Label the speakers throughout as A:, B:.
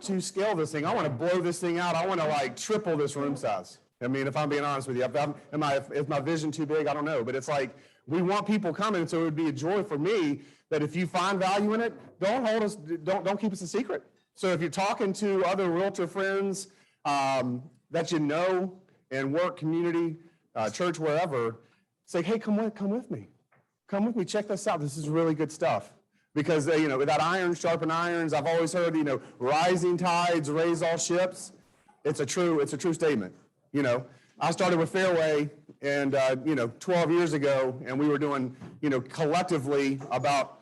A: to scale this thing. I want to blow this thing out. I want to like triple this room size. I mean, if I'm being honest with you, is my vision too big? I don't know, but it's like we want people coming, so it would be a joy for me that if you find value in it, don't keep us a secret. So if you're talking to other realtor friends that you know in work, community, church, wherever, say, hey, come with me. Come with me. Check this out. This is really good stuff. Because that iron sharpen irons. I've always heard rising tides raise all ships. It's a true statement. I started with Fairway and 12 years ago, and we were doing collectively about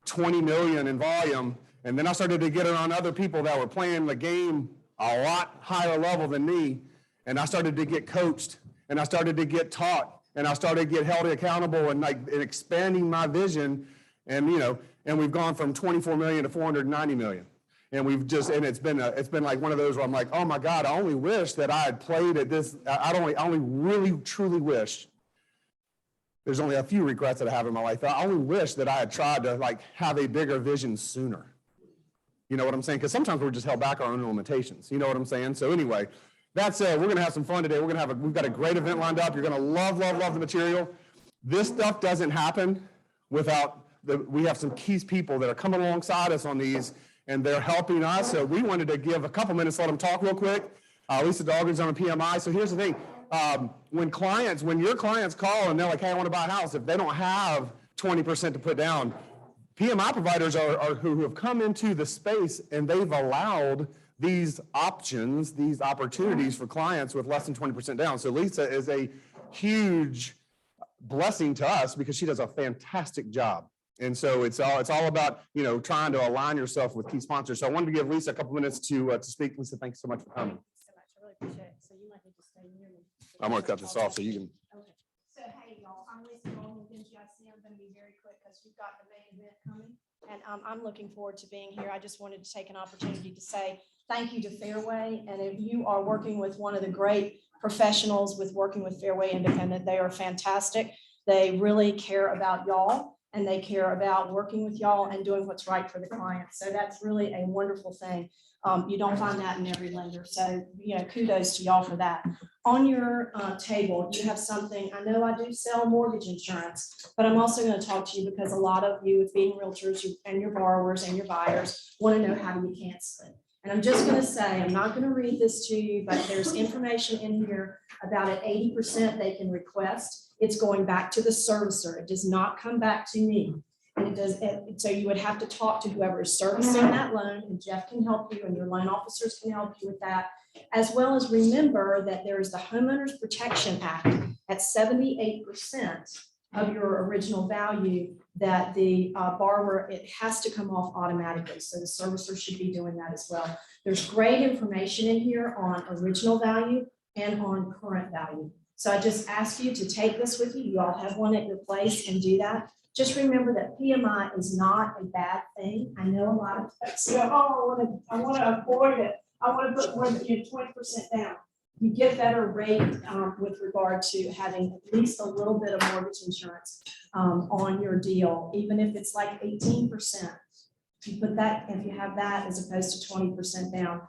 A: 20 million in volume. And then I started to get around other people that were playing the game a lot higher level than me. And I started to get coached, and I started to get taught, and I started to get held accountable and expanding my vision. And we've gone from 24 million to 490 million. And it's been like one of those where I'm like, oh my God, I only wish that I had played at this. I only really, truly wish. There's only a few regrets that I have in my life. I only wish that I had tried to have a bigger vision sooner. You know what I'm saying? Because sometimes we're just held back our own limitations. You know what I'm saying? So anyway, that's it. We're going to have some fun today. We've got a great event lined up. You're going to love the material. This stuff doesn't happen without we have some key people that are coming alongside us on these, and they're helping us. So we wanted to give a couple minutes, let them talk real quick. Lisa Dahlgren's on a PMI. So here's the thing. When your clients call and they're like, hey, I want to buy a house, if they don't have 20% to put down, PMI providers are who have come into the space, and they've allowed these options, these opportunities for clients with less than 20% down. So Lisa is a huge blessing to us because she does a fantastic job. And so it's all about, trying to align yourself with key sponsors. So I wanted to give Lisa a couple minutes to speak. Lisa, thanks so much for coming.
B: Thanks so much. I really appreciate it. So you might need to stay near me.
A: I'm going to cut this off so you can.
B: Okay. So hey, y'all, I'm Lisa Dahlgren with NGIC. I'm going to be very quick because we've got the main event coming. And I'm looking forward to being here. I just wanted to take an opportunity to say thank you to Fairway. And if you are working with one of the great professionals with working with Fairway Independent, they are fantastic. They really care about y'all, and they care about working with y'all and doing what's right for the client. So that's really a wonderful thing. You don't find that in every lender. So, kudos to y'all for that. On your table, you have something. I know I do sell mortgage insurance, but I'm also going to talk to you because a lot of you, with being realtors and your borrowers and your buyers, want to know how you cancel it. And I'm just going to say, I'm not going to read this to you, but there's information in here about an 80% they can request. It's going back to the servicer. It does not come back to me. And so you would have to talk to whoever is servicing that loan, and Jeff can help you, and your loan officers can help you with that, as well as remember that there is the Homeowners Protection Act at 78% of your original value that the borrower, it has to come off automatically. So the servicer should be doing that as well. There's great information in here on original value and on current value. So I just ask you to take this with you. You all have one at your place and do that. Just remember that PMI is not a bad thing. I know a lot of folks say, oh, I want to avoid it. I want to put more than 20% down. You get better rate with regard to having at least a little bit of mortgage insurance on your deal, even if it's like 18%. If you put that, if you have that as opposed to 20% down,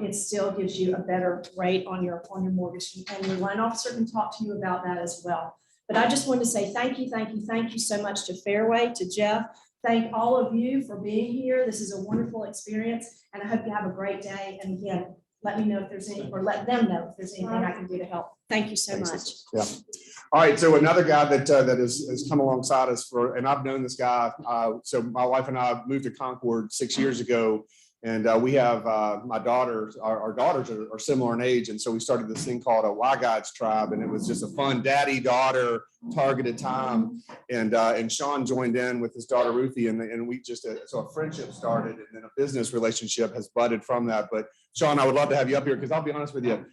B: it still gives you a better rate on your mortgage, and your loan officer can talk to you about that as well. But I just wanted to say thank you so much to Fairway, to Jeff. Thank all of you for being here. This is a wonderful experience, and I hope you have a great day. And again, let me know if there's any, or let them know if there's anything I can do to help. Thank you so much.
A: Yeah. All right. So another guy that has come alongside us and I've known this guy. So my wife and I moved to Concord 6 years ago. And we have my daughters, our daughters are similar in age. And so we started this thing called a Y Guides Tribe. And it was just a fun daddy-daughter targeted time. And Sean joined in with his daughter, Ruthie. And we just, so a friendship started, and then a business relationship has budded from that. But Sean, I would love to have you up here because I'll be honest with you,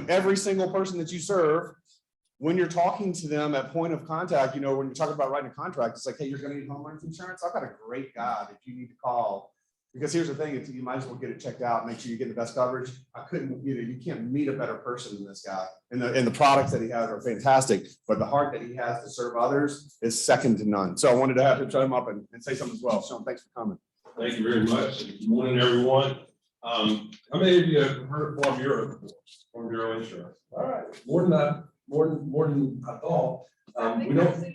A: every single person that you serve, when you're talking to them at point of contact, when you're talking about writing a contract, it's like, hey, you're going to need homeowners insurance. I've got a great guy that you need to call. Because here's the thing, you might as well get it checked out, make sure you get the best coverage. I couldn't, you can't meet a better person than this guy. And the products that he has are fantastic, but the heart that he has to serve others is second to none. So I wanted to have him show him up and say something as well. Sean, thanks for coming.
C: Thank you very much. Good morning, everyone. How many of you have heard of Farm Bureau before? Farm Bureau Insurance. All right, more than I thought. We don't.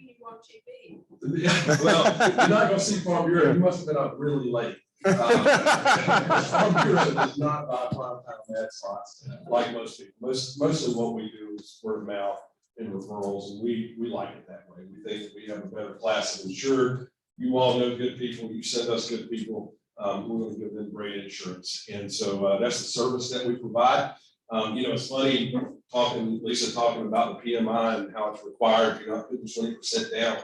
C: Well, you're not going to see Farm Bureau. You must have been up really late. Farm Bureau does not buy prime time ad spots like most people. Mostly what we do is word of mouth and referrals, and we like it that way. We think that we have a better class of insured. You all know good people. You send us good people. We're going to give them great insurance, and so that's the service that we provide. It's funny Lisa talking about the PMI and how it's required. You're not putting 20% down.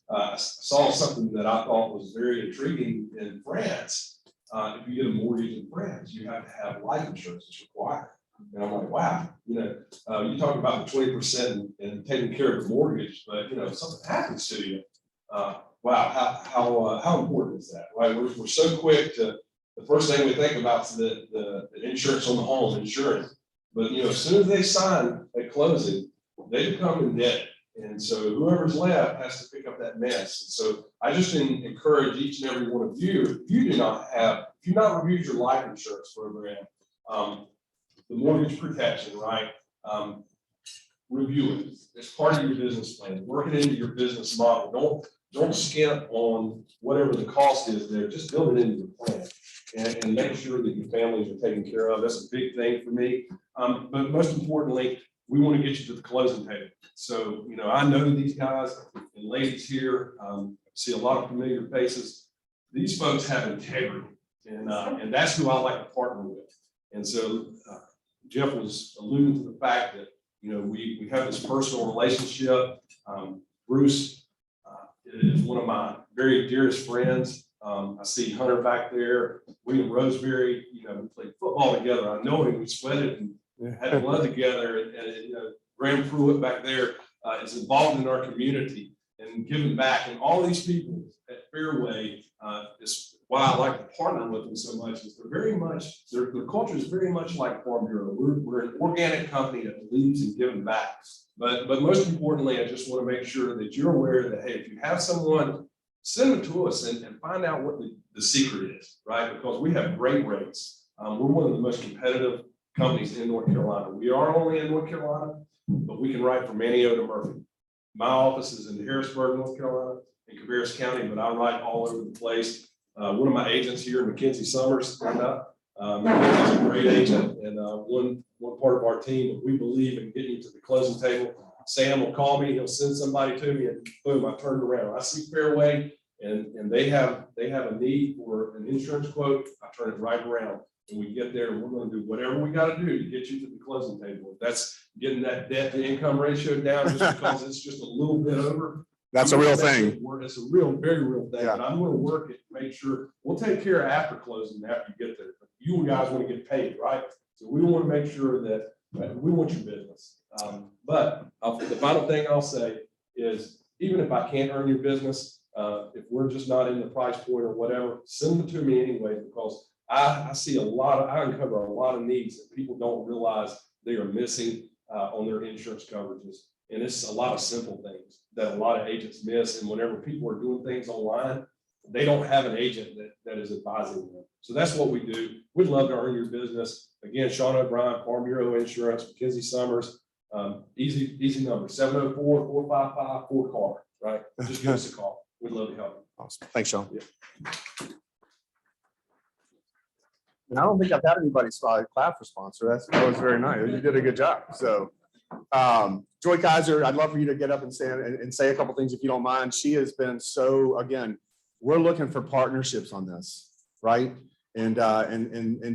C: I saw something that I thought was very intriguing in France. If you get a mortgage in France, you have to have life insurance. It's required. And I'm like, wow, you talk about the 20% and taking care of the mortgage, but if something happens to you, wow, how important is that? Right? We're so quick to, the first thing we think about is the insurance on the home insurance. But as soon as they sign at closing, they become in debt. And so whoever's left has to pick up that mess. And so I just encourage each and every one of you, if you've not reviewed your life insurance program, the mortgage protection, right? Review it. It's part of your business plan. Work it into your business model. Don't skimp on whatever the cost is there. Just build it into your plan and make sure that your families are taken care of. That's a big thing for me. But most importantly, we want to get you to the closing table. So, I know these guys and ladies here, see a lot of familiar faces. These folks have integrity, and that's who I like to partner with. And so Jeff was alluding to the fact that, we have this personal relationship. Bruce is one of my very dearest friends. I see Hunter back there, William Roseberry, we played football together. I know him, we sweated and had blood together. And Graham Pruitt back there is involved in our community and giving back. And all these people at Fairway is why I like to partner with them so much. Is they're very much, their culture is very much like Farm Bureau. We're an organic company that believes in giving back. But most importantly, I just want to make sure that you're aware that, hey, if you have someone, send them to us and find out what the secret is, right? Because we have great rates. We're one of the most competitive companies in North Carolina. We are only in North Carolina, but we can write from Manio to Murphy. My office is in Harrisburg, North Carolina, in Cabarrus County, but I write all over the place. One of my agents here, Mackenzie Summers, he's a great agent and one part of our team. We believe in getting you to the closing table. Sam will call me, he'll send somebody to me, and boom, I turned around. I see Fairway, and they have a need for an insurance quote. I turn it right around, and we get there, and we're going to do whatever we got to do to get you to the closing table. If that's getting that debt to income ratio down just because it's just a little bit over.
A: That's a real thing.
C: It's a very real thing.
A: Yeah.
C: But I'm going to work it, make sure we'll take care of after closing, after you get there. But you guys want to get paid, right? So we want to make sure that we want your business. But the final thing I'll say is, even if I can't earn your business, if we're just not in the price point or whatever, send them to me anyway, because I uncover a lot of needs that people don't realize they are missing on their insurance coverages. And it's a lot of simple things that a lot of agents miss. And whenever people are doing things online, they don't have an agent that is advising them. So that's what we do. We'd love to earn your business. Again, Sean O'Brien, Farm Bureau Insurance, Mackenzie Summers, easy number, 704-455-4CAR, right? Just give us a call. We'd love to help you.
A: Awesome. Thanks, Sean.
C: Yeah.
A: And I don't think I've had anybody clap for sponsor. That was very nice. You did a good job. So, Joy Kaiser, I'd love for you to get up and say a couple things if you don't mind. She has been so, again, we're looking for partnerships on this, right? And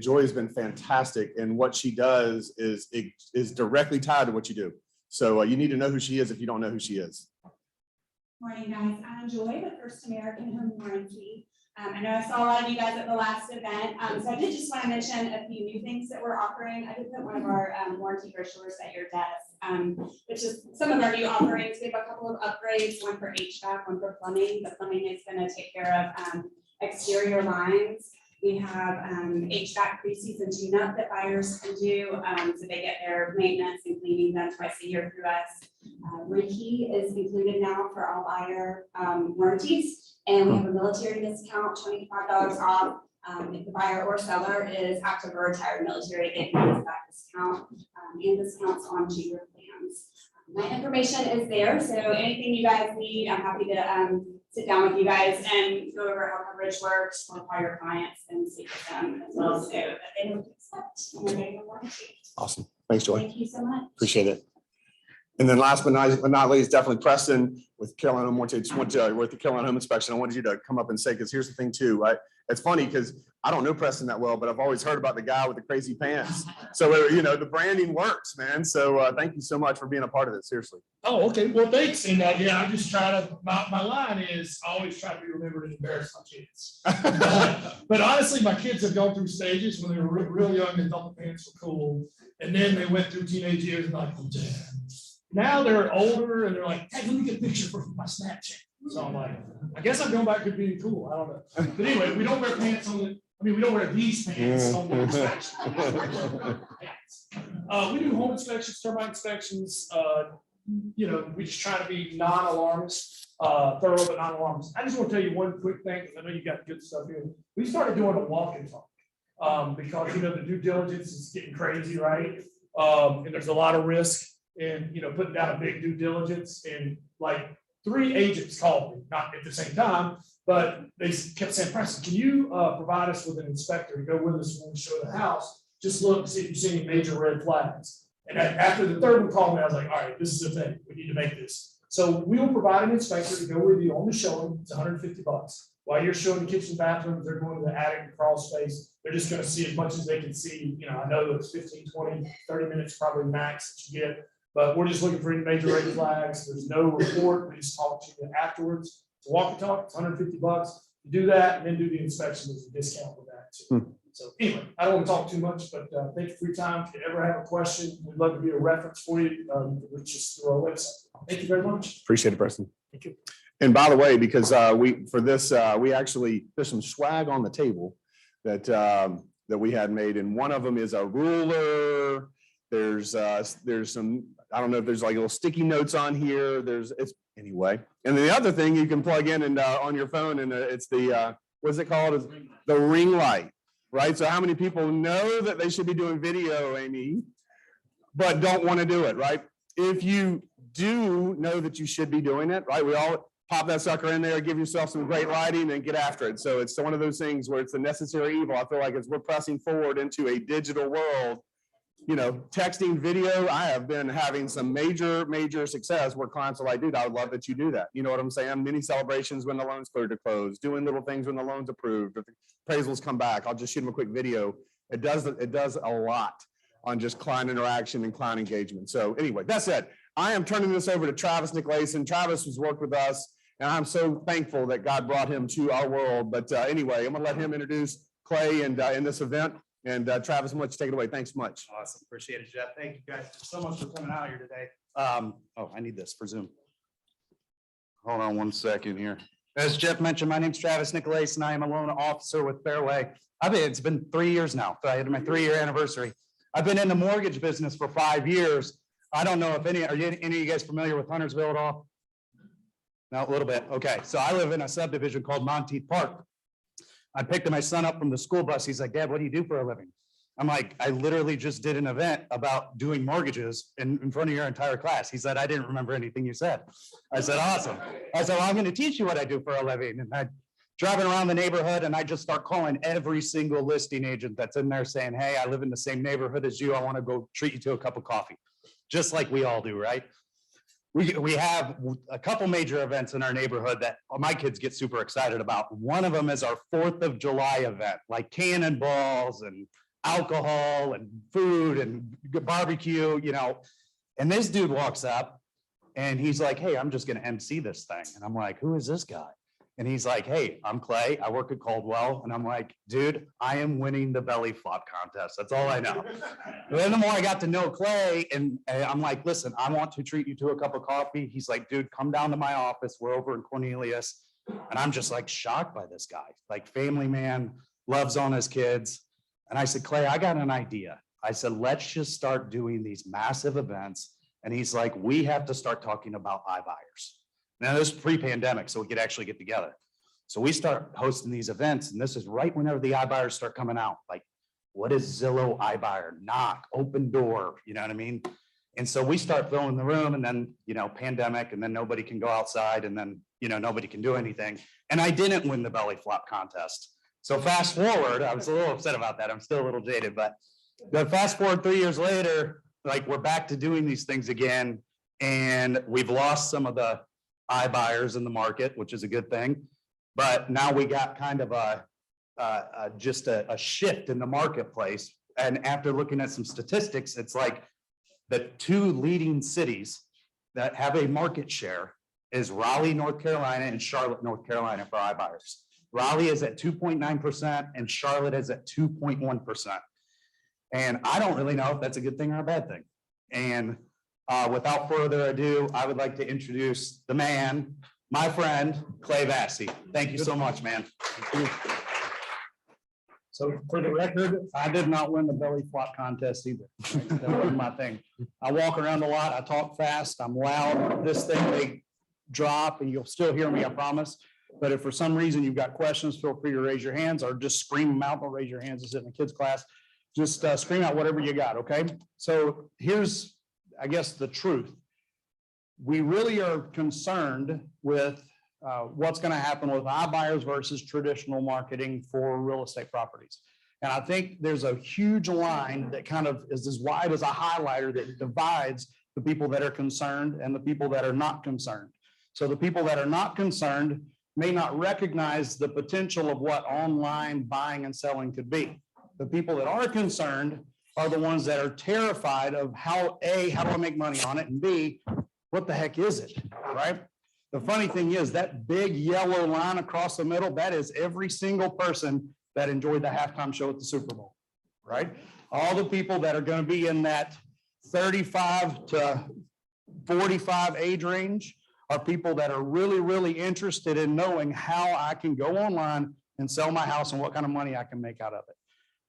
A: Joy has been fantastic. And what she does is directly tied to what you do. So you need to know who she is if you don't know who she is.
D: Morning, guys. I'm Joy, the First American Home Warranty. I know I saw a lot of you guys at the last event. So I did just want to mention a few new things that we're offering. I did put one of our warranty brochures at your desk, which is some of our new offerings. We have a couple of upgrades, one for HVAC, one for plumbing. The plumbing is going to take care of exterior lines. We have HVAC pre-season tune-up that buyers can do, so they get their maintenance and cleaning done twice a year through us. Rekey is included now for all buyer warranties, and we have a military discount, $25 off If the buyer or seller is active or retired military, it gives that discount and discounts onto your plans. My information is there, so anything you guys need, I'm happy to sit down with you guys and go over how coverage works, qualify your clients and speak with them as well, so that they know what to expect when they're getting a warranty.
A: Awesome. Thanks, Joy.
D: Thank you so much.
A: Appreciate it. And then last but not least, definitely Preston with Carolina Home Warranty. Just want to, with the Carolina Home Inspection, I wanted you to come up and say, because here's the thing too, right? It's funny because I don't know Preston that well, but I've always heard about the guy with the crazy pants. So, you know, the branding works, man. So thank you so much for being a part of this, seriously.
E: Oh, okay. Well, thanks. And yeah, I just try to, my line is I always try to be remembered and embarrass my kids. But honestly, my kids have gone through stages when they were real young, they thought the pants were cool. And then they went through teenage years and like, oh, Dad. Now they're older and they're like, hey, let me get a picture for my Snapchat. So I'm like, I guess I'm going back to being cool. I don't know. But anyway, we don't wear pants on the, we don't wear these pants on the inspection. We do home inspections, termite inspections. You know, we just try to be non-alarmist, thorough but non-alarmist. I just want to tell you one quick thing, because I know you got good stuff here. We started doing a walk and talk because, you know, the due diligence is getting crazy, right? And there's a lot of risk in, you know, putting down a big due diligence. And like 3 agents called me, not at the same time, but they kept saying, Preston, can you provide us with an inspector to go with us when we show the house? Just look, see if you see any major red flags. And after the third one called me, I was like, all right, this is the thing. We need to make this. So we will provide an inspector to go with you on the showing. It's $150. While you're showing the kitchen, bathrooms, they're going to the attic and crawl space. They're just going to see as much as they can see. You know, I know it's 15, 20, 30 minutes, probably max that you get. But we're just looking for any major red flags. There's no report. We just talk to you afterwards. To walk and talk, it's $150. You do that and then do the inspection. There's a discount with that too. So anyway, I don't want to talk too much, but thank you for your time. If you ever have a question, we'd love to be a reference for you. Which is through our website. Thank you very much.
A: Appreciate it, Preston.
E: Thank you.
A: And by the way, because we actually, there's some swag on the table that we had made, and one of them is a ruler. There's some, I don't know if there's like little sticky notes on here. Anyway. And then the other thing you can plug in and on your phone, and it's the what's it called? It's the ring light, right? So how many people know that they should be doing video, Amy, but don't want to do it, right? If you do know that you should be doing it, right? We all pop that sucker in there, give yourself some great lighting and get after it. So it's one of those things where it's a necessary evil. I feel like as we're pressing forward into a digital world, you know, texting video, I have been having some major success where clients are like, dude, I would love that you do that. You know what I'm saying? Mini celebrations when the loan's cleared to close, doing little things when the loan's approved, if the appraisals come back, I'll just shoot them a quick video. It does a lot on just client interaction and client engagement. So anyway, that said, I am turning this over to Travis Nicolason. Travis has worked with us, and I'm so thankful that God brought him to our world. But anyway, I'm gonna let him introduce Clay and in this event. And Travis, much take it away. Thanks much.
F: Awesome. Appreciate it, Jeff. Thank you guys so much for coming out here today. Oh, I need this for Zoom. Hold on one second here. As Jeff mentioned, my name's Travis Nicolason. I am a loan officer with Fairway. It's been 3 years now. I had my 3-year anniversary. I've been in the mortgage business for 5 years. I don't know if any of you guys familiar with Huntersville at all? No, a little bit. Okay. So I live in a subdivision called Monteith Park. I picked my son up from the school bus. He's like, Dad, what do you do for a living? I'm like, I literally just did an event about doing mortgages in front of your entire class. He said, I didn't remember anything you said. I said, awesome. I said, well, I'm going to teach you what I do for a living. And I driving around the neighborhood and I just start calling every single listing agent that's in there saying, hey, I live in the same neighborhood as you. I want to go treat you to a cup of coffee, just like we all do, right? We have a couple major events in our neighborhood that my kids get super excited about. One of them is our 4th of July event, like cannonballs and alcohol and food and barbecue, you know. And this dude walks up and he's like, hey, I'm just going to MC this thing. And I'm like, who is this guy? And he's like, hey, I'm Clay. I work at Coldwell. And I'm like, dude, I am winning the belly flop contest. That's all I know. And then the more I got to know Clay, and I'm like, listen, I want to treat you to a cup of coffee. He's like, dude, come down to my office. We're over in Cornelius. And I'm just like shocked by this guy, like family man, loves on his kids. And I said, Clay, I got an idea. I said, let's just start doing these massive events. And he's like, we have to start talking about iBuyers. Now this is pre-pandemic, so we could actually get together. So we start hosting these events, and this is right whenever the iBuyers start coming out. Like, what is Zillow iBuyer? Knock, open door, you know what I mean? And so we start filling the room, and then, pandemic, and then nobody can go outside, and then, nobody can do anything. And I didn't win the belly flop contest. So fast forward, I was a little upset about that. I'm still a little jaded, but fast forward 3 years later, like, we're back to doing these things again. And we've lost some of the iBuyers in the market, which is a good thing. But now we got kind of just a shift in the marketplace. And after looking at some statistics, it's like the two leading cities that have a market share is Raleigh, North Carolina, and Charlotte, North Carolina for iBuyers. Raleigh is at 2.9% and Charlotte is at 2.1%. And I don't really know if that's a good thing or a bad thing. And without further ado, I would like to introduce the man, my friend, Clay Vassey. Thank you so much, man.
E: So for the record, I did not win the belly flop contest either. That wasn't my thing. I walk around a lot. I talk fast. I'm loud. This thing may drop and you'll still hear me, I promise. But if for some reason you've got questions, feel free to raise your hands or just scream them out. Don't raise your hands. It's in the kids' class. Just scream out whatever you got, okay? So here's, I guess, the truth. We really are concerned with what's going to happen with iBuyers versus traditional marketing for real estate properties. And I think there's a huge line that kind of is as wide as a highlighter that divides the people that are concerned and the people that are not concerned. So the people that are not concerned may not recognize the potential of what online buying and selling could be. The people that are concerned are the ones that are terrified of how A, how do I make money on it? And B, what the heck is it, right? The funny thing is that big yellow line across the middle, that is every single person that enjoyed the halftime show at the Super Bowl, right? All the people that are going to be in that 35 to 45 age range are people that are really, really interested in knowing how I can go online and sell my house and what kind of money I can make out of it,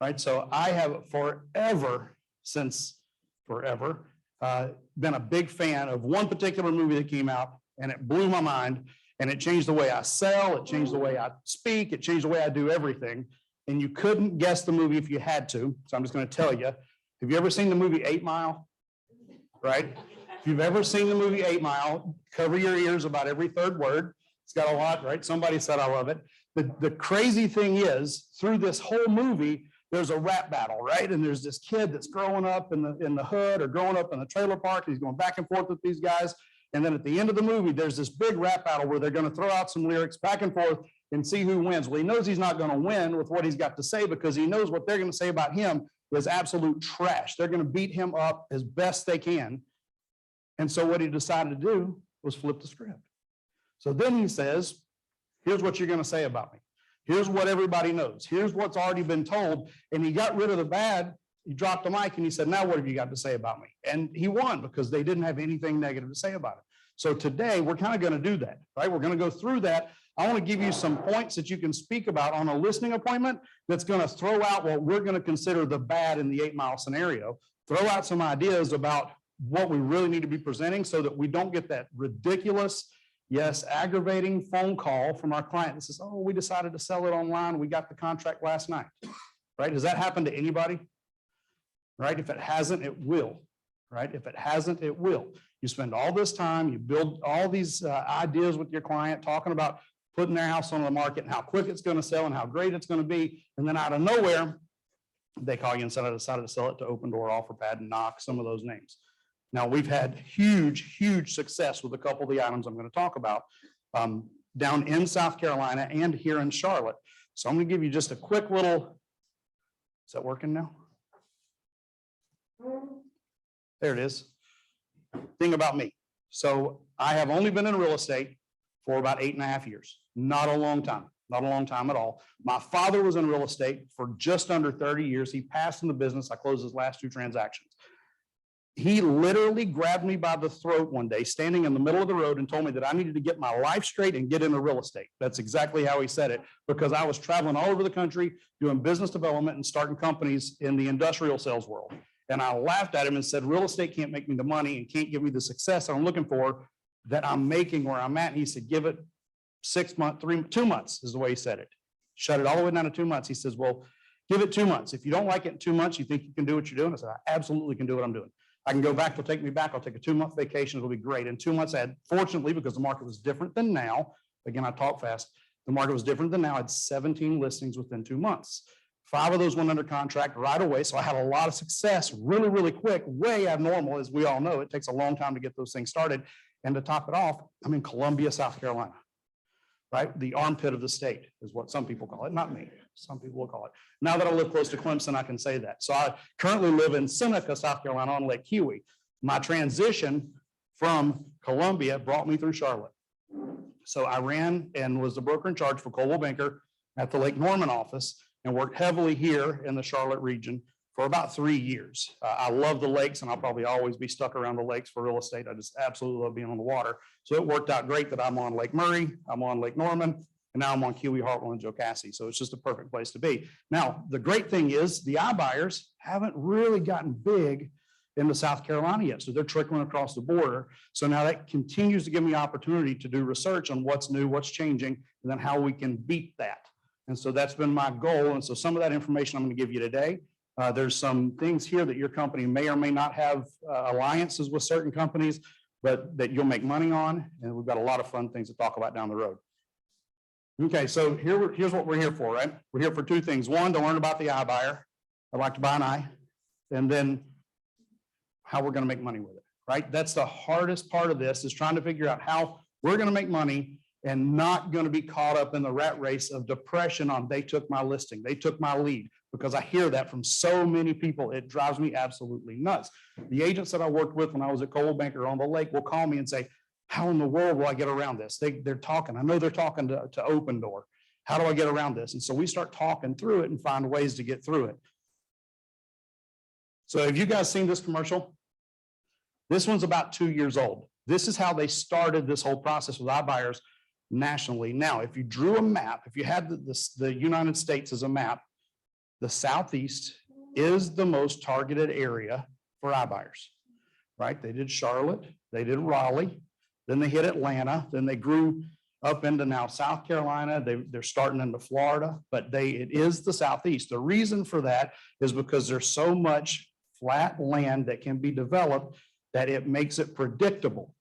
E: right? So I have forever, since forever, been a big fan of one particular movie that came out, and it blew my mind, and it changed the way I sell, it changed the way I speak, it changed the way I do everything. And you couldn't guess the movie if you had to. So I'm just going to tell you. Have you ever seen the movie 8 Mile? Right? If you've ever seen the movie 8 Mile, cover your ears about every third word. It's got a lot, right? Somebody said I love it. The crazy thing is, through this whole movie, there's a rap battle, right? And there's this kid that's growing up in the hood or growing up in the trailer park. And he's going back and forth with these guys. And then at the end of the movie, there's this big rap battle where they're going to throw out some lyrics back and forth and see who wins. Well, he knows he's not going to win with what he's got to say because he knows what they're going to say about him is absolute trash. They're going to beat him up as best they can. And so what he decided to do was flip the script. So then he says, here's what you're going to say about me. Here's what everybody knows. Here's what's already been told. And he got rid of the bad. He dropped the mic and he said, now what have you got to say about me? And he won because they didn't have anything negative to say about it. So today we're kind of going to do that, right? We're going to go through that. I want to give you some points that you can speak about on a listening appointment that's going to throw out what we're going to consider the bad in the 8 Mile scenario, throw out some ideas about what we really need to be presenting so that we don't get that ridiculous, yes, aggravating phone call from our client that says, oh, we decided to sell it online. We got the contract last night, right? Does that happen to anybody? Right? If it hasn't, it will, right? If it hasn't, it will. You spend all this time, you build all these ideas with your client, talking about putting their house on the market and how quick it's going to sell and how great it's going to be. And then out of nowhere, they call you and say, I decided to sell it to Open Door, OfferPad, and Knock, some of those names. Now, we've had huge, huge success with a couple of the items I'm going to talk about down in South Carolina and here in Charlotte. So I'm going to give you just a quick little, is that working now? There it is. Thing about me. So I have only been in real estate for about 8.5 years. Not a long time, not a long time at all. My father was in real estate for just under 30 years. He passed in the business. I closed his last 2 transactions. He literally grabbed me by the throat one day, standing in the middle of the road, and told me that I needed to get my life straight and get into real estate. That's exactly how he said it, because I was traveling all over the country doing business development and starting companies in the industrial sales world. And I laughed at him and said, real estate can't make me the money and can't give me the success I'm looking for that I'm making where I'm at. And he said, give it
F: 6 months, 2 months is the way he said it. Shut it all the way down to 2 months. He says, well, give it 2 months. If you don't like it in 2 months, you think you can do what you're doing? I said, I absolutely can do what I'm doing. I can go back, they'll take me back. I'll take a 2-month vacation. It'll be great. In 2 months, I had, fortunately, because the market was different than now, again, I talk fast. The market was different than now. I had 17 listings within 2 months. 5 of those went under contract right away. So I had a lot of success really, really quick, way abnormal, as we all know. It takes a long time to get those things started. And to top it off, I'm in Columbia, South Carolina, right? The armpit of the state is what some people call it, not me. Some people will call it. Now that I live close to Clemson, I can say that. So I currently live in Seneca, South Carolina on Lake Keowee. My transition from Columbia brought me through Charlotte. So I ran and was the broker in charge for Coldwell Banker at the Lake Norman office and worked heavily here in the Charlotte region for about 3 years. I love the lakes and I'll probably always be stuck around the lakes for real estate. I just absolutely love being on the water. So it worked out great that I'm on Lake Murray, I'm on Lake Norman, and now I'm on Keowee, Hartwell, and Jocassee. So it's just a perfect place to be. Now, the great thing is the iBuyers haven't really gotten big into South Carolina yet. So they're trickling across the border. So now that continues to give me opportunity to do research on what's new, what's changing, and then how we can beat that. And so that's been my goal. And so some of that information I'm going to give you today. There's some things here that your company may or may not have alliances with certain companies, but that you'll make money on. And we've got a lot of fun things to talk about down the road. Okay, so here's what we're here for, right? We're here for 2 things. One, to learn about the iBuyer. I'd like to buy an eye. And then how we're going to make money with it, right? That's the hardest part of this, is trying to figure out how we're going to make money and not going to be caught up in the rat race of depression on they took my listing, they took my lead, because I hear that from so many people. It drives me absolutely nuts. The agents that I worked with when I was at Coldwell Banker on the lake will call me and say, how in the world will I get around this? They're talking. I know they're talking to Open Door. How do I get around this? And so we start talking through it and find ways to get through it. So have you guys seen this commercial? This one's about 2 years old. This is how they started this whole process with iBuyers nationally. Now, if you drew a map, if you had the United States as a map, the Southeast is the most targeted area for iBuyers, right? They did Charlotte, they did Raleigh, then they hit Atlanta, then they grew up into now South Carolina. They're starting into Florida, but it is the Southeast. The reason for that is because there's so much flat land that can be developed that it makes it predictable.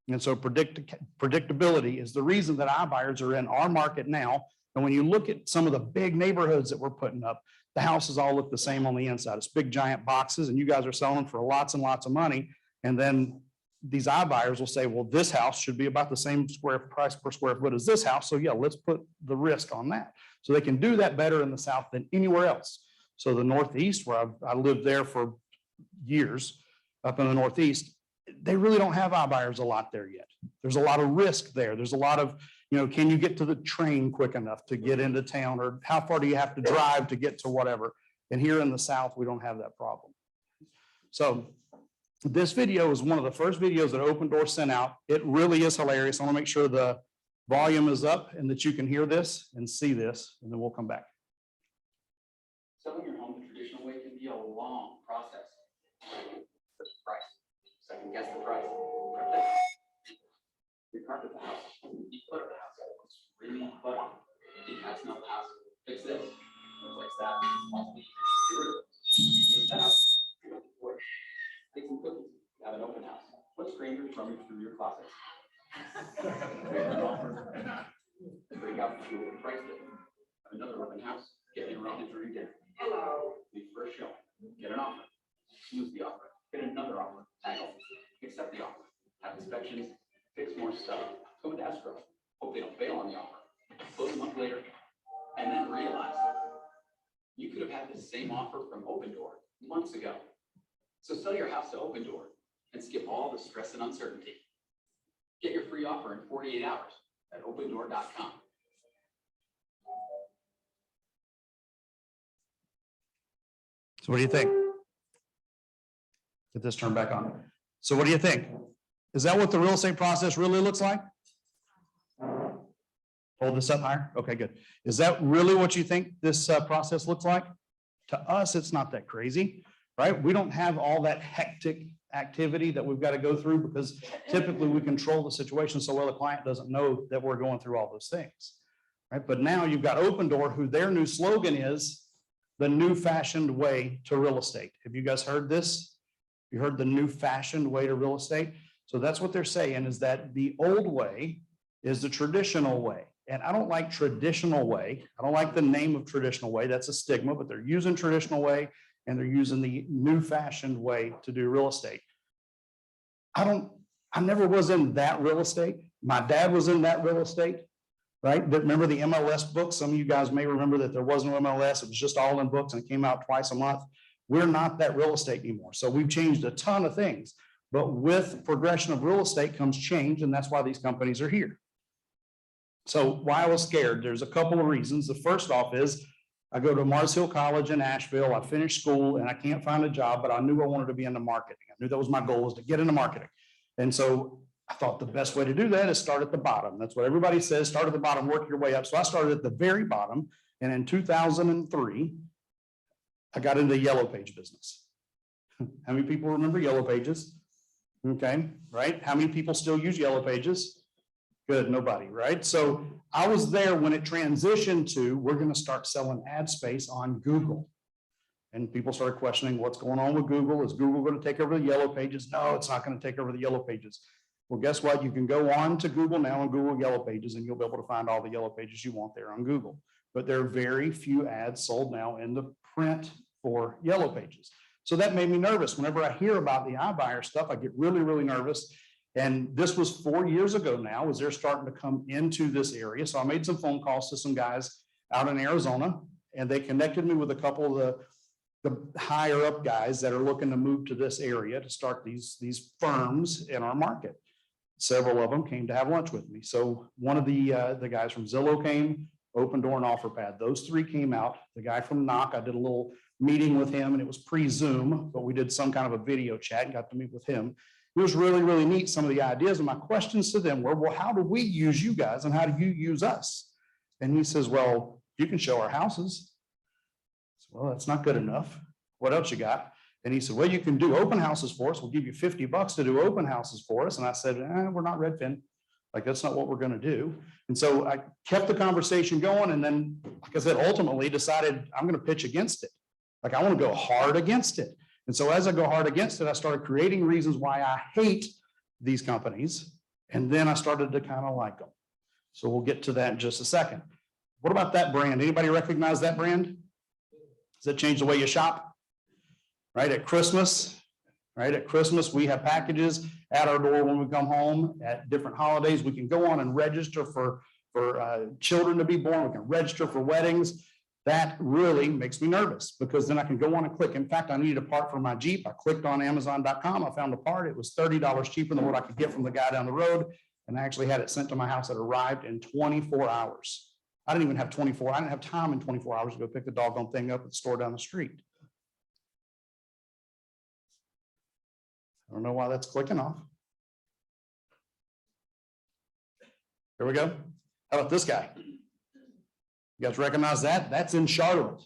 F: And so predictability is the reason that iBuyers are in our market now. And when you look at some of the big neighborhoods that we're putting up, the houses all look the same on the inside. It's big giant boxes, and you guys are selling for lots and lots of money. And then these iBuyers will say, well, this house should be about the same price per square foot as this house. So yeah, let's put the risk on that. So they can do that better in the South than anywhere else. So the Northeast, where I lived there for years, up in the Northeast, they really don't have iBuyers a lot there yet. There's a lot of risk there. There's a lot of, can you get to the train quick enough to get into town, or how far do you have to drive to get to whatever? And here in the South, we don't have that problem. So this video is one of the first videos that Open Door sent out. It really is hilarious. I want to make sure the volume is up and that you can hear this and see this, and then we'll come back.
G: Selling your home the traditional way can be a long process. First price, second guess the price. You carpet the house, you clutter the house, really clutter. You can't smell the house, fix this, replace that, move that. Take some cookies, have an open house. What strangers rummage through your closet? Break out the tool and price it. Have another open house, get interrupted during dinner. Hello. Leave for a show, get an offer, lose the offer, get another offer, haggle, accept the offer, have inspections, fix more stuff, go into escrow, hope they don't bail on the offer, close a month later, and then realize you could have had the same offer from Open Door months ago. So sell your house to Open Door and skip all the stress and uncertainty. Get your free offer in 48 hours at opendoor.com.
F: So what do you think? Get this turned back on. So what do you think? Is that what the real estate process really looks like? Hold this up higher. Okay, good. Is that really what you think this process looks like? To us, it's not that crazy. right? We don't have all that hectic activity that we've got to go through because typically we control the situation so well the client doesn't know that we're going through all those things, right? But now you've got Open Door, who their new slogan is the new fashioned way to real estate. Have you guys heard this? You heard the new fashioned way to real estate? So that's what they're saying, is that the old way is the traditional way. And I don't like traditional way. I don't like the name of traditional way. That's a stigma, but they're using traditional way and they're using the new fashioned way to do real estate. I never was in that real estate. My dad was in that real estate, right? But remember the MLS books? Some of you guys may remember that there was no MLS. It was just all in books and it came out twice a month. We're not that real estate anymore. So we've changed a ton of things, but with progression of real estate comes change. And that's why these companies are here. So why I was scared, there's a couple of reasons. The first off is I go to Mars Hill College in Asheville. I finished school and I can't find a job, but I knew I wanted to be into marketing. I knew that was my goal, was to get into marketing. And so I thought the best way to do that is start at the bottom. That's what everybody says, start at the bottom, work your way up. So I started at the very bottom. And in 2003, I got into the Yellow Page business. How many people remember Yellow Pages? Okay, right? How many people still use Yellow Pages? Good, nobody, right? So I was there when it transitioned to, we're going to start selling ad space on Google. And people started questioning what's going on with Google. Is Google going to take over the Yellow Pages? No, it's not going to take over the Yellow Pages. Well, guess what? You can go on to Google now and Google Yellow Pages, and you'll be able to find all the Yellow Pages you want there on Google. But there are very few ads sold now in the print for Yellow Pages. So that made me nervous. Whenever I hear about the iBuyer stuff, I get really, really nervous. And this was 4 years ago now, as they're starting to come into this area. So I made some phone calls to some guys out in Arizona, and they connected me with a couple of the higher up guys that are looking to move to this area to start these firms in our market. Several of them came to have lunch with me. So one of the guys from Zillow came, Open Door and OfferPad. Those three came out. The guy from Knock, I did a little meeting with him, and it was pre-Zoom, but we did some kind of a video chat and got to meet with him. It was really, really neat, some of the ideas. And my questions to them were, well, how do we use you guys and how do you use us? And he says, well, you can show our houses. So, well, that's not good enough. What else you got? And he said, well, you can do open houses for us. We'll give you $50 to do open houses for us. And I said, we're not Redfin. Like, that's not what we're going to do. And so I kept the conversation going. And then, like I said, ultimately decided I'm going to pitch against it. Like, I want to go hard against it. And so as I go hard against it, I started creating reasons why I hate these companies. And then I started to kind of like them. So we'll get to that in just a second. What about that brand? Anybody recognize that brand? Does that change the way you shop? Right at Christmas, we have packages at our door when we come home. At different holidays, we can go on and register for children to be born. We can register for weddings. That really makes me nervous because then I can go on and click. In fact, I needed a part for my Jeep. I clicked on Amazon.com. I found a part. It was $30 cheaper than what I could get from the guy down the road. And I actually had it sent to my house. It arrived in 24 hours. I didn't even have 24. I didn't have time in 24 hours to go pick the doggone thing up at the store down the street. I don't know why that's clicking off. Here we go. How about this guy? You guys recognize that? That's in Charlotte.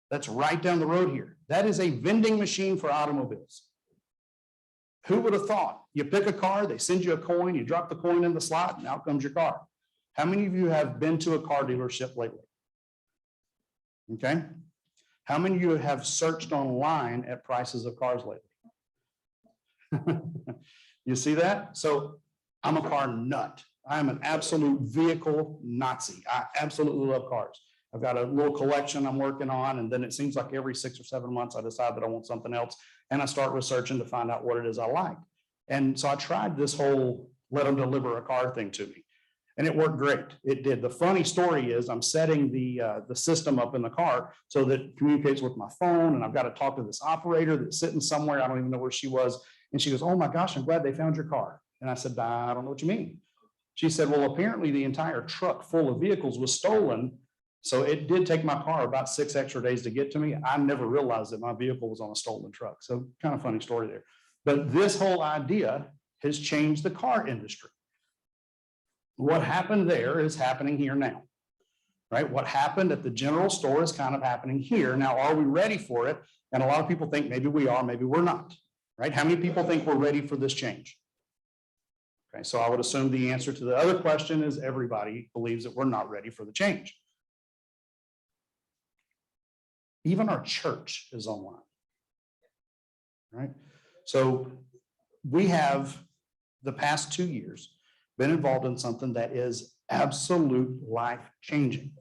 F: That's right down the road here. That is a vending machine for automobiles. Who would have thought? You pick a car, they send you a coin, you drop the coin in the slot, and out comes your car. How many of you have been to a car dealership lately? Okay. How many of you have searched online at prices of cars lately? You see that? So I'm a car nut. I am an absolute vehicle Nazi. I absolutely love cars. I've got a little collection I'm working on, and then it seems like every 6 or 7 months I decide that I want something else, and I start researching to find out what it is I like. And so I tried this whole let them deliver a car thing to me, and it worked great. It did. The funny story is I'm setting the system up in the car so that it communicates with my phone, and I've got to talk to this operator that's sitting somewhere. I don't even know where she was. And she goes, oh my gosh, I'm glad they found your car. And I said, I don't know what you mean. She said, well, apparently the entire truck full of vehicles was stolen. So it did take my car about 6 extra days to get to me. I never realized that my vehicle was on a stolen truck. So kind of funny story there. But this whole idea has changed the car industry. What happened there is happening here now, right? What happened at the general store is kind of happening here. Now, are we ready for it? And a lot of people think maybe we are, maybe we're not, right? How many people think we're ready for this change? Okay, so I would assume the answer to the other question is everybody believes that we're not ready for the change. Even our church is online, right? So we have the past 2 years been involved in something that is absolute life changing.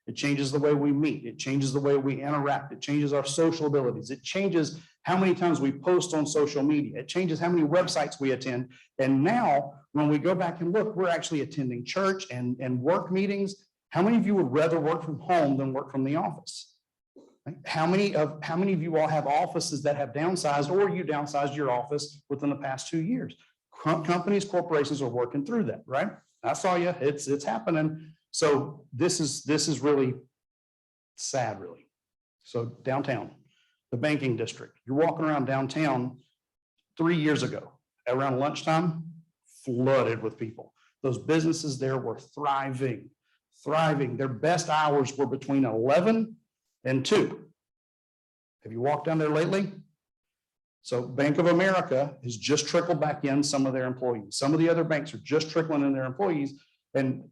F: It changes the way we meet. It changes the way we interact. It changes our social abilities. It changes how many times we post on social media. It changes how many websites we attend. And now when we go back and look, we're actually attending church and work meetings. How many of you would rather work from home than work from the office? How many of you all have offices that have downsized, or you downsized your office within the past 2 years? Companies, corporations are working through that, right? I saw you. It's happening. So this is really sad, really. So downtown, the banking district, you're walking around downtown 3 years ago, around lunchtime, flooded with people. Those businesses there were thriving. Their best hours were between 11 and 2. Have you walked down there lately? So Bank of America has just trickled back in some of their employees. Some of the other banks are just trickling in their employees. And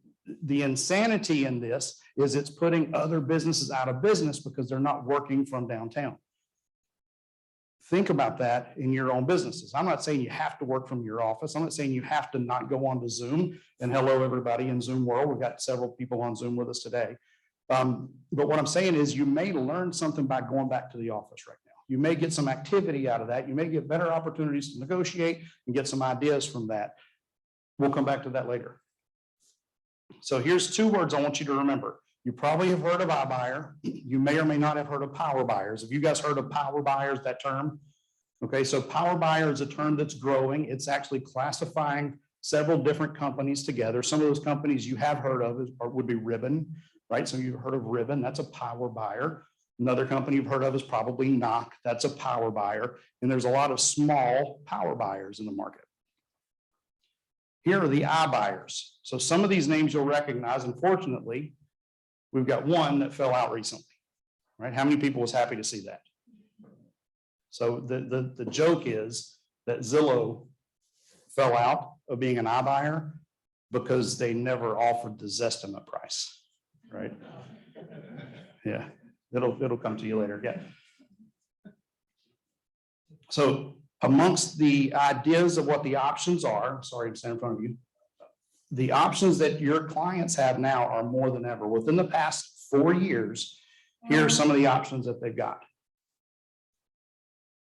F: the insanity in this is it's putting other businesses out of business because they're not working from downtown. Think about that in your own businesses. I'm not saying you have to work from your office. I'm not saying you have to not go on to Zoom. And hello, everybody in Zoom world. We've got several people on Zoom with us today. But what I'm saying is you may learn something by going back to the office right now. You may get some activity out of that. You may get better opportunities to negotiate and get some ideas from that. We'll come back to that later. So here's 2 words I want you to remember. You probably have heard of iBuyer. You may or may not have heard of power buyers. Have you guys heard of power buyers, that term? Okay, so power buyer is a term that's growing. It's actually classifying several different companies together. Some of those companies you have heard of would be Ribbon, right? So you've heard of Ribbon, that's a power buyer. Another company you've heard of is probably Knock, that's a power buyer. And there's a lot of small power buyers in the market. Here are the iBuyers. So some of these names you'll recognize. Unfortunately, we've got one that fell out recently, right? How many people was happy to see that? So the joke is that Zillow fell out of being an iBuyer because they never offered the Zestimate price, right? Yeah, it'll come to you later. Yeah. So amongst the ideas of what the options are, sorry, I'm standing in front of you. The options that your clients have now are more than ever. Within the past 4 years, here are some of the options that they've got.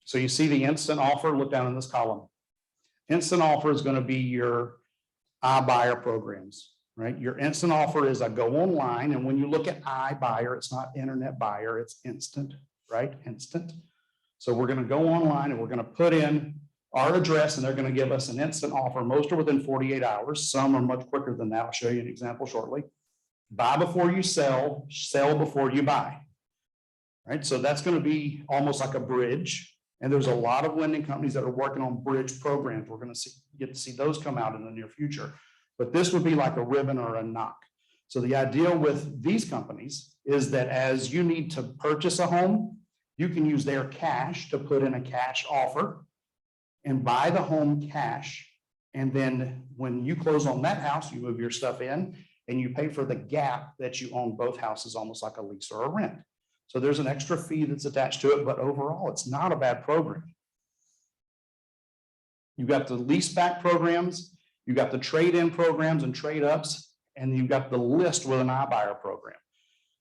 F: So you see the instant offer, look down in this column. Instant offer is going to be your iBuyer programs, right? Your instant offer is I go online, and when you look at iBuyer, it's not internet buyer, it's instant, right? Instant. So we're going to go online and we're going to put in our address, and they're going to give us an instant offer. Most are within 48 hours. Some are much quicker than that. I'll show you an example shortly. Buy before you sell, sell before you buy. Right? So that's going to be almost like a bridge. And there's a lot of lending companies that are working on bridge programs. We're going to get to see those come out in the near future. But this would be like a Ribbon or a Knock. So the idea with these companies is that as you need to purchase a home, you can use their cash to put in a cash offer and buy the home cash. And then when you close on that house, you move your stuff in and you pay for the gap that you own both houses, almost like a lease or a rent. So there's an extra fee that's attached to it, but overall, it's not a bad program. You've got the lease back programs, you've got the trade-in programs and trade-ups, and you've got the list with an iBuyer program.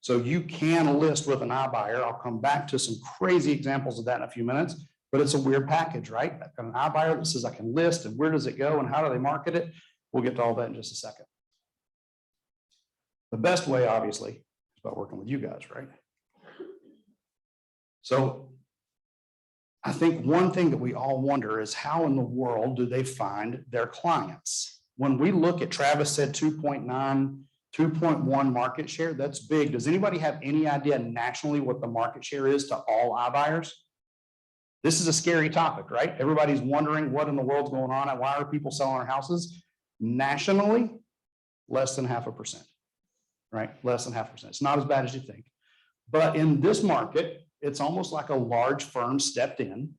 F: So you can list with an iBuyer. I'll come back to some crazy examples of that in a few minutes, but it's a weird package, right? I've got an iBuyer that says I can list, and where does it go and how do they market it? We'll get to all that in just a second. The best way, obviously, is by working with you guys, right? So I think one thing that we all wonder is how in the world do they find their clients? When we look at, Travis said 2.9, 2.1 market share, that's big. Does anybody have any idea nationally what the market share is to all iBuyers? This is a scary topic, right? Everybody's wondering what in the world's going on and why are people selling their houses? Nationally, less than 0.5%, right? Less than 0.5%. It's not as bad as you think. But in this market, it's almost like a large firm stepped in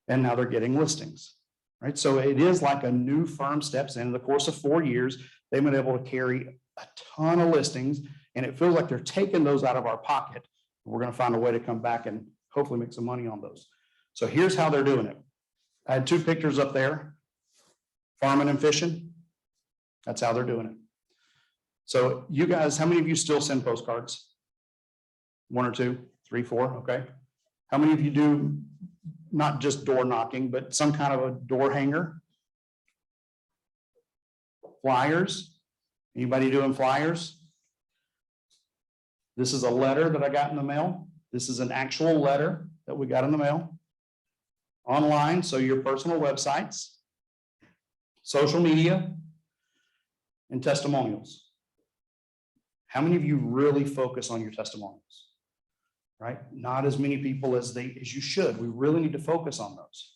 F: and now they're getting listings, right? So it is like a new firm steps in the course of 4 years. They've been able to carry a ton of listings and it feels like they're taking those out of our pocket. We're going to find a way to come back and hopefully make some money on those. So here's how they're doing it. I had 2 pictures up there, farming and fishing. That's how they're doing it. So you guys, how many of you still send postcards? 1 or 2, 3, 4, okay. How many of you do not just door knocking, but some kind of a door hanger? Flyers? Anybody doing flyers? This is a letter that I got in the mail. This is an actual letter that we got in the mail. Online, so your personal websites, social media, and testimonials. How many of you really focus on your testimonials? Right? Not as many people as you should. We really need to focus on those.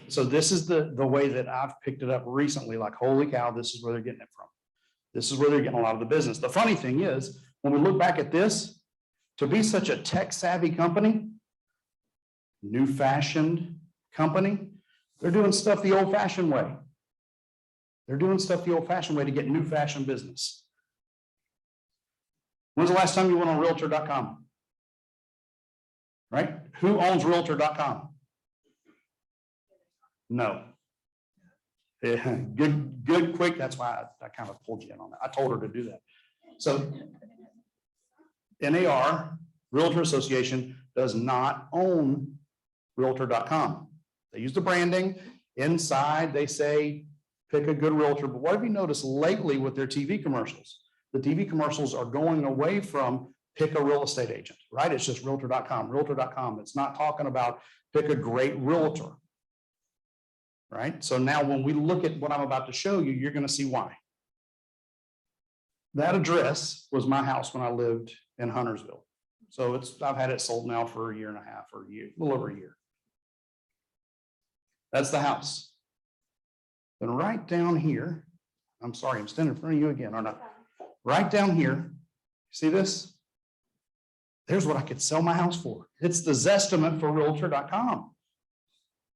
F: So this is the way that I've picked it up recently, like, holy cow, this is where they're getting it from. This is where they're getting a lot of the business. The funny thing is, when we look back at this, to be such a tech savvy company, new fashioned company, they're doing stuff the old fashioned way. They're doing stuff the old fashioned way to get new fashioned business. When's the last time you went on realtor.com? Right? Who owns realtor.com? No. Yeah, good, quick. That's why I kind of pulled you in on that. I told her to do that. So NAR, Realtor Association, does not own realtor.com. They use the branding. Inside, they say, pick a good realtor. But what have you noticed lately with their TV commercials? The TV commercials are going away from pick a real estate agent, right? It's just realtor.com, realtor.com. It's not talking about pick a great realtor, right? So now when we look at what I'm about to show you, you're going to see why. That address was my house when I lived in Huntersville. So I've had it sold now for 1.5 years or a little over a year. That's the house. Then right down here, I'm sorry, I'm standing in front of you again, aren't I? Right down here, see this? There's what I could sell my house for. It's the Zestimate for realtor.com.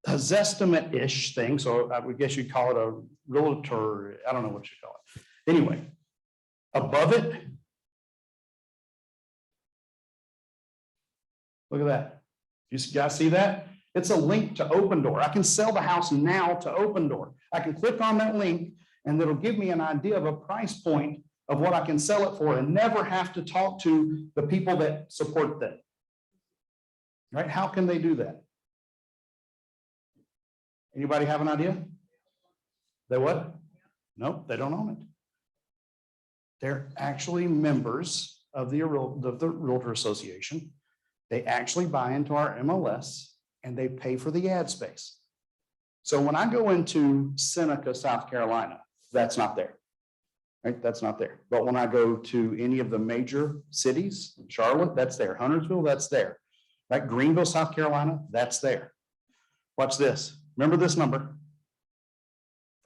F: A Zestimate-ish thing, so I would guess you'd call it a realtor, I don't know what you call it. Anyway, above it, look at that. You guys see that? It's a link to Open Door. I can sell the house now to Open Door. I can click on that link and it'll give me an idea of a price point of what I can sell it for and never have to talk to the people that support them. Right? How can they do that? Anybody have an idea? They what? Nope, they don't own it. They're actually members of the Realtor Association. They actually buy into our MLS and they pay for the ad space. So when I go into Seneca, South Carolina, that's not there. Right? That's not there. But when I go to any of the major cities, Charlotte, that's there. Huntersville, that's there. Right? Greenville, South Carolina, that's there. Watch this. Remember this number,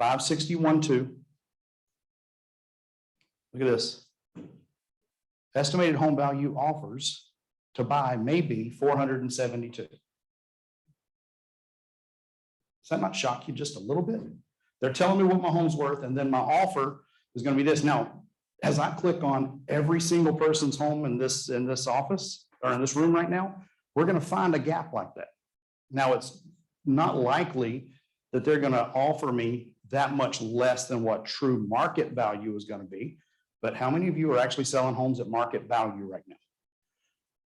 F: 561.2. Look at this. Estimated home value offers to buy may be 472. Does that not shock you just a little bit? They're telling me what my home's worth, and then my offer is going to be this. Now, as I click on every single person's home in this office or in this room right now, we're going to find a gap like that. Now, it's not likely that they're going to offer me that much less than what true market value is going to be. But how many of you are actually selling homes at market value right now?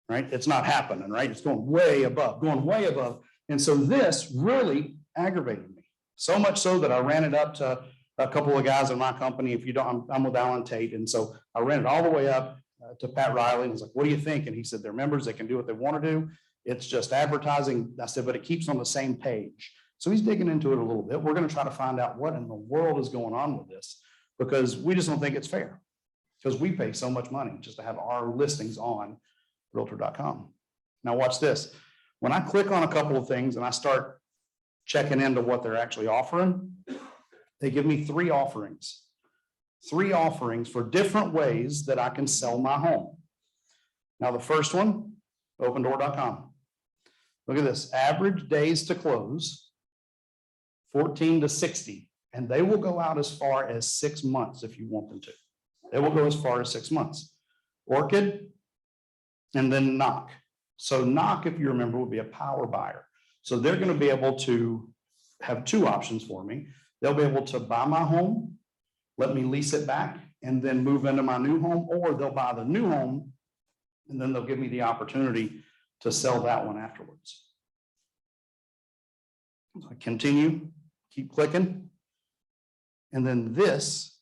F: Right? It's not happening, right? It's going way above. And so this really aggravated me. So much so that I ran it up to a couple of guys in my company. If you don't, I'm with Allen Tate. And so I ran it all the way up to Pat Riley and was like, what do you think? And he said, they're members, they can do what they want to do. It's just advertising. I said, but it keeps on the same page. So he's digging into it a little bit. We're going to try to find out what in the world is going on with this, because we just don't think it's fair, because we pay so much money just to have our listings on realtor.com. Now watch this. When I click on a couple of things and I start checking into what they're actually offering, they give me 3 offerings. 3 offerings for different ways that I can sell my home. Now, the first one opendoor.com. Look at this, average days to close, 14 to 60, and they will go out as far as 6 months if you want them to. They will go as far as 6 months. Orchid, and then Knock. So Knock, if you remember, would be a power buyer. So they're going to be able to have two options for me. They'll be able to buy my home, let me lease it back, and then move into my new home, or they'll buy the new home, and then they'll give me the opportunity to sell that one afterwards. So I continue, keep clicking. And then this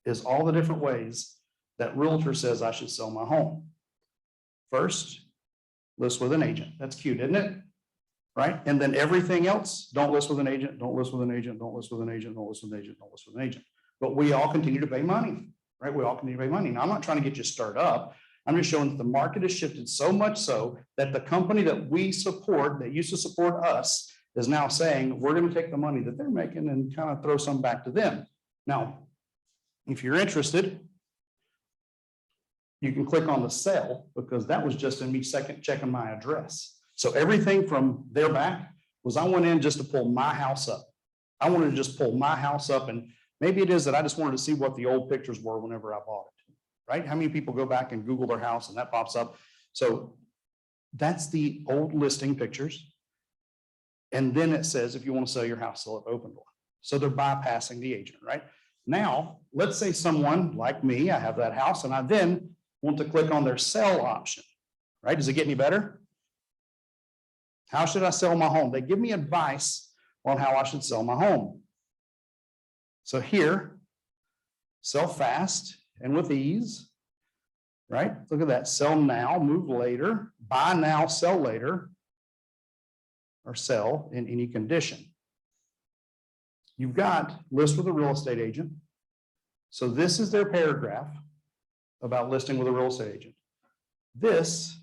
F: is all the different ways that realtor says I should sell my home. First, list with an agent. That's cute, isn't it? Right? And then everything else, don't list with an agent, don't list with an agent, don't list with an agent, don't list with an agent, don't list with an agent. But we all continue to pay money, right? We all continue to pay money. Now, I'm not trying to get you stirred up. I'm just showing that the market has shifted so much so that the company that we support, that used to support us, is now saying, we're going to take the money that they're making and kind of throw some back to them. Now, if you're interested, you can click on the sell, because that was just in me second checking my address. So everything from there back was I went in just to pull my house up. I wanted to just pull my house up, and maybe it is that I just wanted to see what the old pictures were whenever I bought it, right? How many people go back and Google their house and that pops up? So that's the old listing pictures. And then it says, if you want to sell your house, sell it Opendoor. So they're bypassing the agent, right? Now, let's say someone like me, I have that house, and I then want to click on their sell option, right? Does it get any better? How should I sell my home? They give me advice on how I should sell my home. So here, sell fast and with ease, right? Look at that, sell now, move later, buy now, sell later, or sell in any condition. You've got list with a real estate agent. So this is their paragraph about listing with a real estate agent. This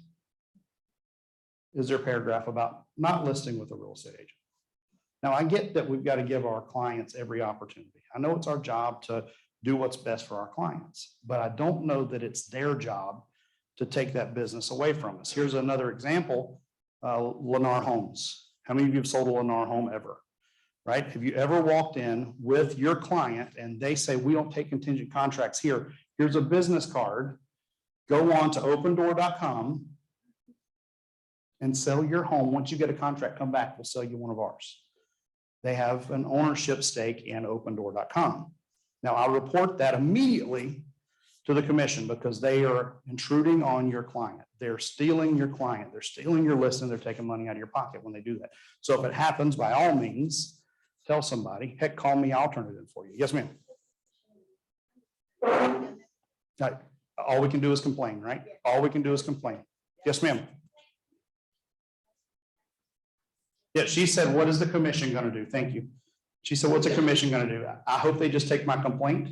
F: is their paragraph about not listing with a real estate agent. Now, I get that we've got to give our clients every opportunity. I know it's our job to do what's best for our clients, but I don't know that it's their job to take that business away from us. Here's another example, Lennar Homes. How many of you have sold a Lennar home ever? Right? Have you ever walked in with your client and they say, we don't take contingent contracts here. Here's a business card. Go on to opendoor.com and sell your home. Once you get a contract, come back, we'll sell you one of ours. They have an ownership stake in opendoor.com. Now, I'll report that immediately to the commission because they are intruding on your client. They're stealing your client. They're stealing your listing. They're taking money out of your pocket when they do that. So if it happens, by all means, tell somebody, heck, call me, I'll turn it in for you. Yes, ma'am. All we can do is complain, right? All we can do is complain. Yes, ma'am. Yeah, she said, what is the commission going to do? Thank you. She said, what's the commission going to do? I hope they just take my complaint,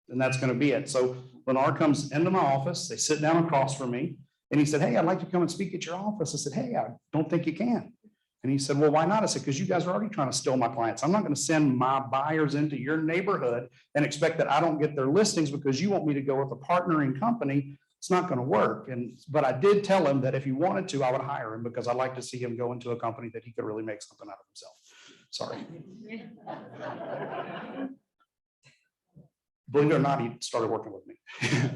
F: and that's going to be it. So Lennar comes into my office, they sit down across from me, and he said, hey, I'd like to come and speak at your office. I said, hey, I don't think you can. And he said, well, why not? I said, because you guys are already trying to steal my clients. I'm not going to send my buyers into your neighborhood and expect that I don't get their listings because you want me to go with a partnering company. It's not going to work. But I did tell him that if he wanted to, I would hire him because I'd like to see him go into a company that he could really make something out of himself. Sorry. Believe it or not, he started working with me.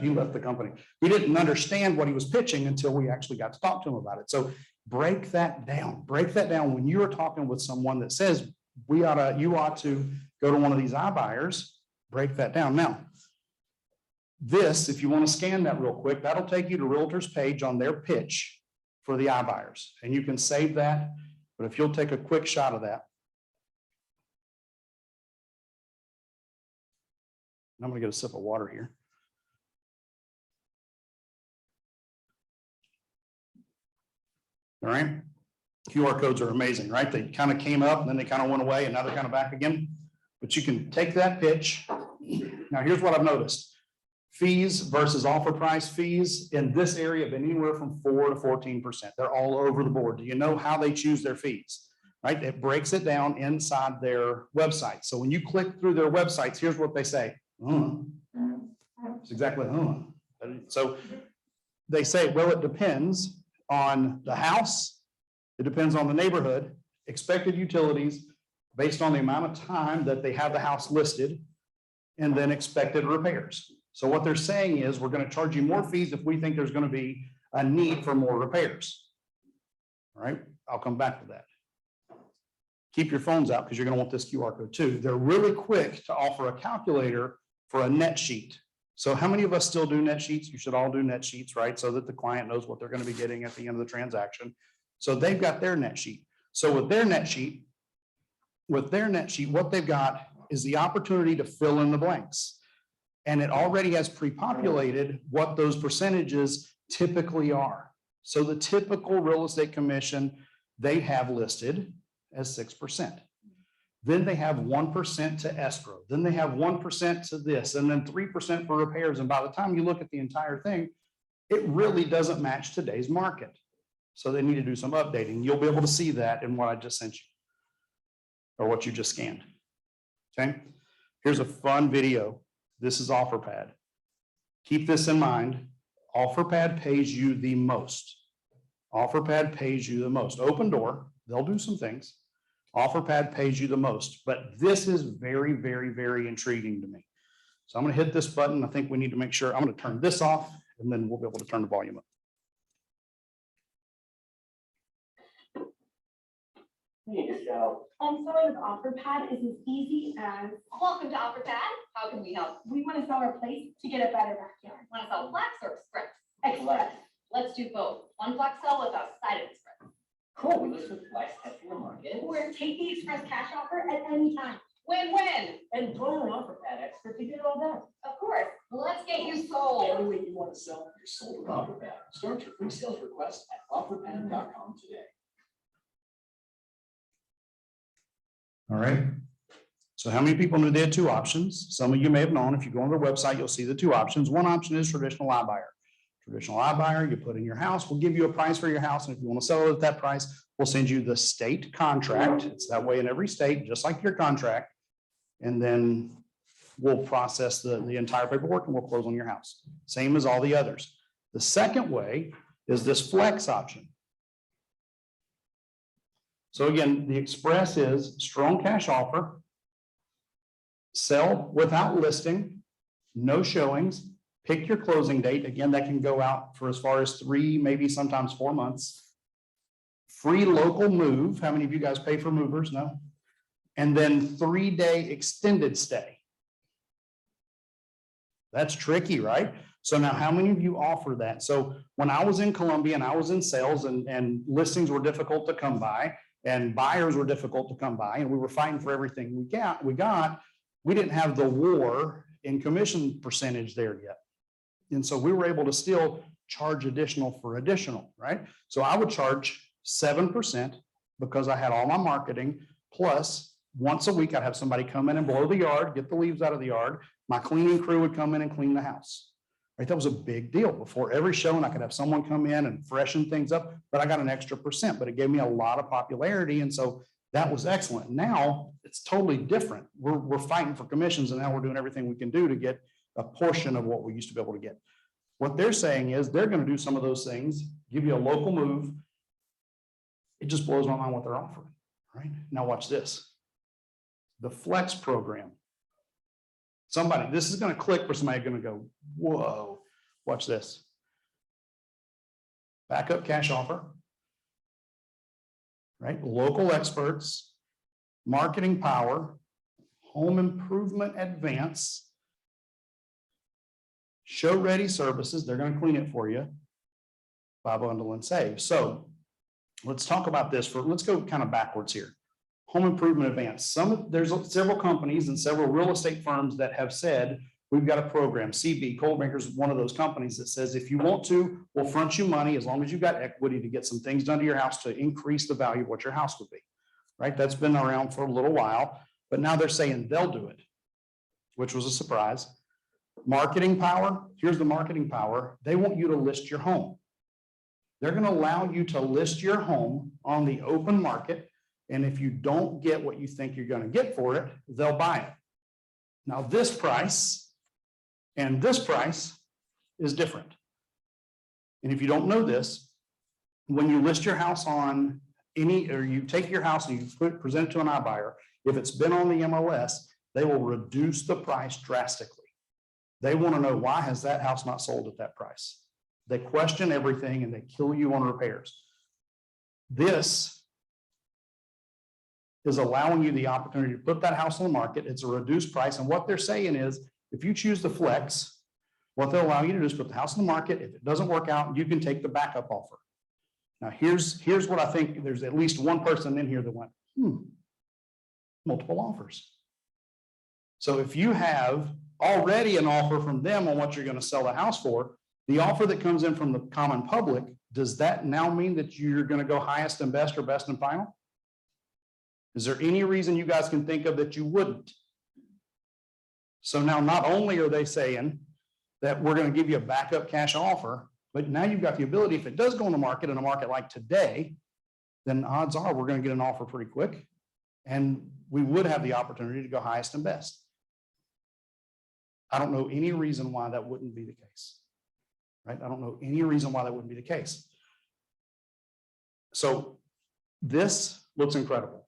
F: He left the company. He didn't understand what he was pitching until we actually got to talk to him about it. So break that down. Break that down when you are talking with someone that says you ought to go to one of these iBuyers. Break that down. Now, this, if you want to scan that real quick, that'll take you to Realtor's page on their pitch for the iBuyers, and you can save that. But if you'll take a quick shot of that. I'm going to get a sip of water here. All right. QR codes are amazing, right? They kind of came up and then they kind of went away and now they're kind of back again. But you can take that pitch. Now, here's what I've noticed. Fees versus offer price fees in this area have been anywhere from 4 to 14%. They're all over the board. Do you know how they choose their fees? Right? It breaks it down inside their website. So when you click through their websites, here's what they say. It's exactly. So they say, well, it depends. on the house, it depends on the neighborhood, expected utilities, based on the amount of time that they have the house listed, and then expected repairs. So what they're saying is, we're gonna charge you more fees if we think there's gonna be a need for more repairs. All right, I'll come back to that. Keep your phones out because you're gonna want this QR code too. They're really quick to offer a calculator for a net sheet. So how many of us still do net sheets? You should all do net sheets, right? So that the client knows what they're gonna be getting at the end of the transaction. So they've got their net sheet. So with their net sheet, what they've got is the opportunity to fill in the blanks. And it already has pre-populated what those percentages typically are. So the typical real estate commission, they have listed as 6%. Then they have 1% to escrow. Then they have 1% to this, and then 3% for repairs. And by the time you look at the entire thing, it really doesn't match today's market. So they need to do some updating. You'll be able to see that in what I just sent you, or what you just scanned. Okay, here's a fun video. This is OfferPad. Keep this in mind. OfferPad pays you the most. OfferPad pays you the most. Open door, they'll do some things. OfferPad pays you the most, but this is very, very, very intriguing to me. So I'm going to hit this button. I think we need to make sure I'm going to turn this off, and then we'll be able to turn the volume up.
H: Selling with OfferPad is as easy as, welcome to OfferPad. How can we help? We want to sell our place to get a better backyard. Want to sell flex or express? Express. Let's do both. One flex sell with a side express.
G: Cool, we list with flex at your market.
H: Or take the express cash offer at any time.
I: Win-win. And throw an OfferPad expert to get it all done.
H: Of course. Let's get you sold.
I: Any way you want to sell, you're sold with OfferPad. Start your free sales request at offerpad.com today.
F: All right. So how many people knew they had two options? Some of you may have known. If you go on their website, you'll see the two options. One option is traditional iBuyer. Traditional iBuyer, you put in your house, we'll give you a price for your house. And if you want to sell it at that price, we'll send you the state contract. It's that way in every state, just like your contract. And then we'll process the entire paperwork and we'll close on your house. Same as all the others. The second way is this flex option. So again, the express is strong cash offer, sell without listing, no showings, pick your closing date. Again, that can go out for as far as 3, maybe sometimes 4 months. Free local move. How many of you guys pay for movers? No. And then 3-day extended stay. That's tricky, right? So now how many of you offer that? So when I was in Columbia and I was in sales and listings were difficult to come by, and buyers were difficult to come by, and we were fighting for everything we didn't have the war in commission percentage there yet. And so we were able to still charge additional for additional, right? So I would charge 7% because I had all my marketing, plus once a week I'd have somebody come in and blow the yard, get the leaves out of the yard. My cleaning crew would come in and clean the house. Right? That was a big deal. Before every show, and I could have someone come in and freshen things up, but I got an extra percent, but it gave me a lot of popularity. And so that was excellent. Now it's totally different. We're fighting for commissions, and now we're doing everything we can do to get a portion of what we used to be able to get. What they're saying is they're going to do some of those things, give you a local move. It just blows my mind what they're offering, right? Now watch this. The Flex program. Somebody, this is going to click for somebody going to go, whoa, watch this. Backup cash offer, right? Local experts, marketing power, home improvement advance, show ready services. They're going to clean it for you. Buy, bundle, and save. So let's talk about this let's go kind of backwards here. Home improvement advance. There's several companies and several real estate firms that have said, we've got a program. CB, Coldwell is one of those companies that says, if you want to, we'll front you money as long as you've got equity to get some things done to your house to increase the value of what your house would be, right? That's been around for a little while, but now they're saying they'll do it, which was a surprise. Marketing power. Here's the marketing power. They want you to list your home. They're going to allow you to list your home on the open market. And if you don't get what you think you're going to get for it, they'll buy it. Now, this price and this price is different. And if you don't know this, when you list your house on any, or you take your house and you present it to an iBuyer, if it's been on the MLS, they will reduce the price drastically. They want to know, why has that house not sold at that price? They question everything and they kill you on repairs. This is allowing you the opportunity to put that house on the market. It's a reduced price. And what they're saying is, if you choose the flex, what they'll allow you to do is put the house on the market. If it doesn't work out, you can take the backup offer. Now, here's what I think. There's at least one person in here that went, multiple offers. So if you have already an offer from them on what you're going to sell the house for, the offer that comes in from the common public, does that now mean that you're going to go highest and best or best and final? Is there any reason you guys can think of that you wouldn't? So now not only are they saying that we're going to give you a backup cash offer, but now you've got the ability, if it does go on the market in a market like today, then odds are we're going to get an offer pretty quick. And we would have the opportunity to go highest and best. I don't know any reason why that wouldn't be the case, right? I don't know any reason why that wouldn't be the case. So this looks incredible.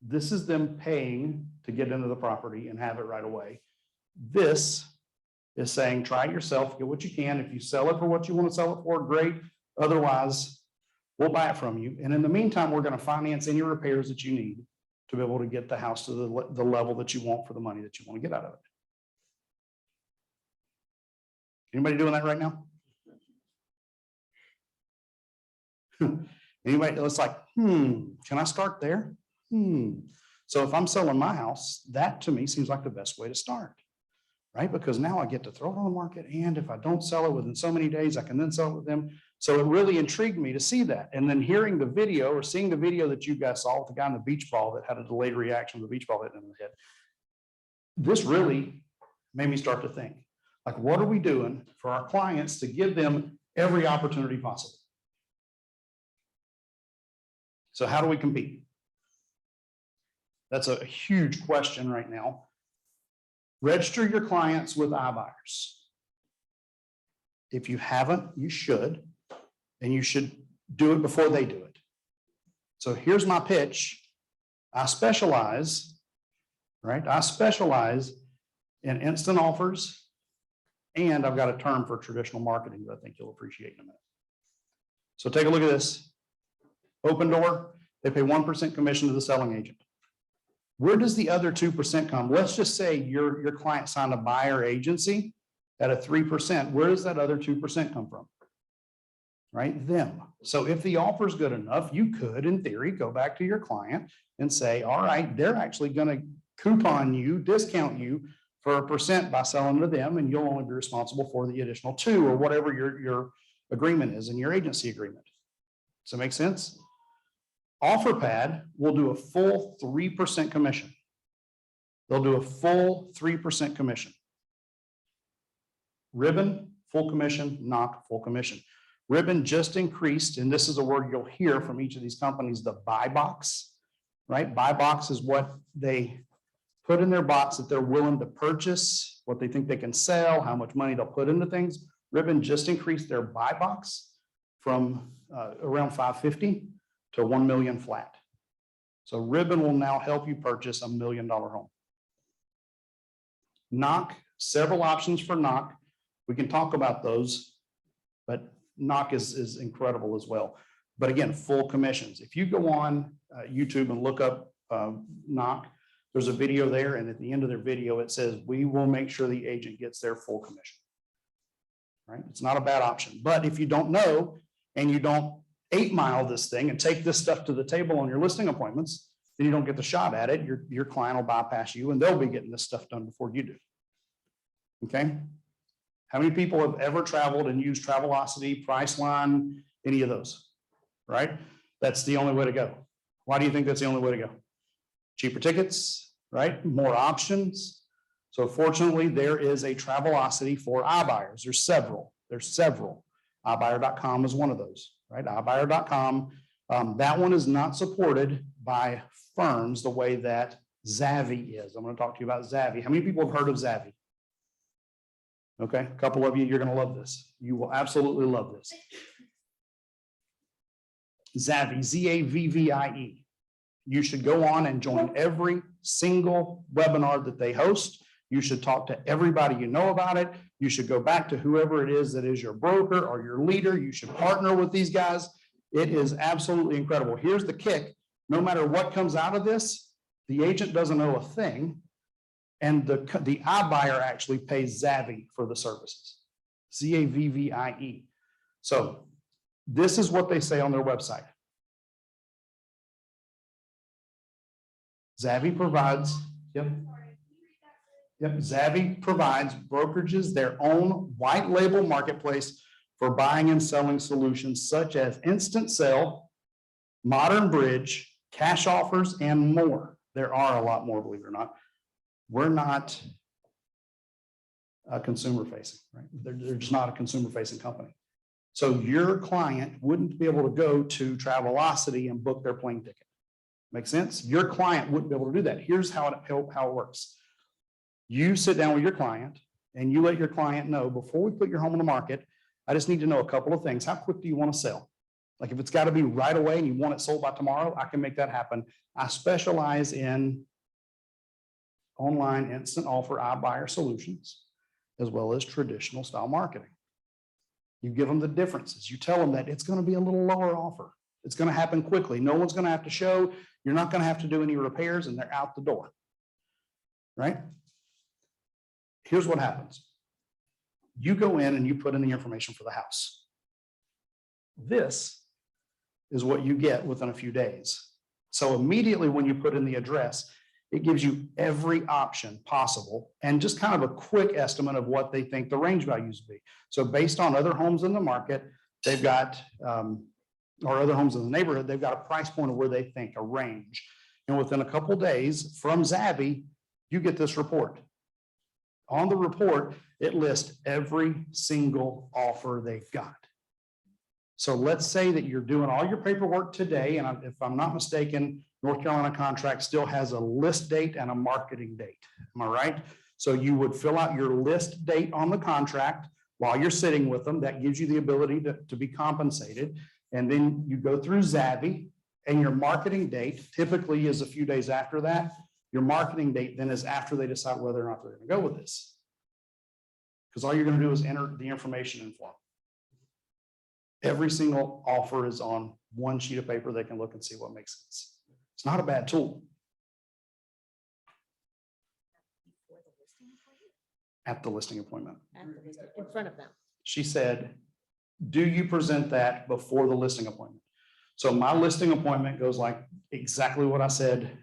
F: This is them paying to get into the property and have it right away. This is saying, try it yourself, get what you can. If you sell it for what you want to sell it for, great. Otherwise, we'll buy it from you. And in the meantime, we're going to finance any repairs that you need to be able to get the house to the level that you want for the money that you want to get out of it. Anybody doing that right now? Anybody that's like, can I start there? So if I'm selling my house, that to me seems like the best way to start, right? Because now I get to throw it on the market. And if I don't sell it within so many days, I can then sell it with them. So it really intrigued me to see that. And then hearing the video or seeing the video that you guys saw with the guy in the beach ball that had a delayed reaction with the beach ball hitting him in the head. This really made me start to think, like, what are we doing for our clients to give them every opportunity possible? So how do we compete? That's a huge question right now. Register your clients with iBuyers. If you haven't, you should, and you should do it before they do it. So here's my pitch. I specialize, right? I specialize in instant offers, and I've got a term for traditional marketing that I think you'll appreciate in a minute. So take a look at this. Open door, they pay 1% commission to the selling agent. Where does the other 2% come? Let's just say your client signed a buyer agency at a 3%. Where does that other 2% come from? Right, them. So if the offer is good enough, you could, in theory, go back to your client and say, all right, they're actually going to coupon you, discount you for 1% by selling to them, and you'll only be responsible for the additional 2 or whatever your agreement is in your agency agreement. Does that make sense? OfferPad will do a full 3% commission. They'll do a full 3% commission. Ribbon, full commission, Knock, full commission. Ribbon just increased, and this is a word you'll hear from each of these companies, the buy box, right? Buy box is what they put in their box that they're willing to purchase, what they think they can sell, how much money they'll put into things. Ribbon just increased their buy box from around 550 to 1 million flat. So Ribbon will now help you purchase $1 million home. Knock, several options for Knock. We can talk about those, but Knock is incredible as well. But again, full commissions. If you go on YouTube and look up Knock, there's a video there, and at the end of their video, it says, we will make sure the agent gets their full commission. Right? It's not a bad option. But if you don't know, and you don't 8-mile this thing and take this stuff to the table on your listing appointments, then you don't get the shot at it. Your client will bypass you, and they'll be getting this stuff done before you do. Okay? How many people have ever traveled and used Travelocity, Priceline, any of those? Right? That's the only way to go. Why do you think that's the only way to go? Cheaper tickets, right? More options. So fortunately, there is a Travelocity for iBuyers. There's several. iBuyer.com is one of those, right? iBuyer.com. That one is not supported by firms the way that Zavvy is. I'm going to talk to you about Zavvy. How many people have heard of Zavvy? Okay, a couple of you, you're going to love this. You will absolutely love this. Zavvy, Zavvie. You should go on and join every single webinar that they host. You should talk to everybody you know about it. You should go back to whoever it is that is your broker or your leader. You should partner with these guys. It is absolutely incredible. Here's the kick. No matter what comes out of this, the agent doesn't owe a thing. And the iBuyer actually pays Zavvy for the services. Zavvie. So this is what they say on their website. Zavvy provides, Zavvy provides brokerages their own white label marketplace for buying and selling solutions such as instant sale, modern bridge, cash offers, and more. There are a lot more, believe it or not. We're not a consumer facing, right? They're just not a consumer facing company. So your client wouldn't be able to go to Travelocity and book their plane ticket. Make sense? Your client wouldn't be able to do that. Here's how it works. You sit down with your client and you let your client know, before we put your home on the market, I just need to know a couple of things. How quick do you want to sell? Like if it's got to be right away and you want it sold by tomorrow, I can make that happen. I specialize in online instant offer iBuyer solutions, as well as traditional style marketing. You give them the differences. You tell them that it's going to be a little lower offer. It's going to happen quickly. No one's going to have to show. You're not going to have to do any repairs, and they're out the door. Right? Here's what happens. You go in and you put in the information for the house. This is what you get within a few days. So immediately when you put in the address, it gives you every option possible and just kind of a quick estimate of what they think the range values would be. So based on other homes in the market, they've got, or other homes in the neighborhood, they've got a price point of where they think a range. And within a couple of days from Zavvy, you get this report. On the report, it lists every single offer they've got. So let's say that you're doing all your paperwork today, and if I'm not mistaken, North Carolina contract still has a list date and a marketing date. Am I right? So you would fill out your list date on the contract while you're sitting with them. That gives you the ability to be compensated. And then you go through Zavvy, and your marketing date typically is a few days after that. Your marketing date then is after they decide whether or not they're going to go with this. Because all you're going to do is enter the information in form. Every single offer is on one sheet of paper. They can look and see what makes sense. It's not a bad tool. At the listing appointment.
B: In front of them.
F: She said, do you present that before the listing appointment? So my listing appointment goes like exactly what I said.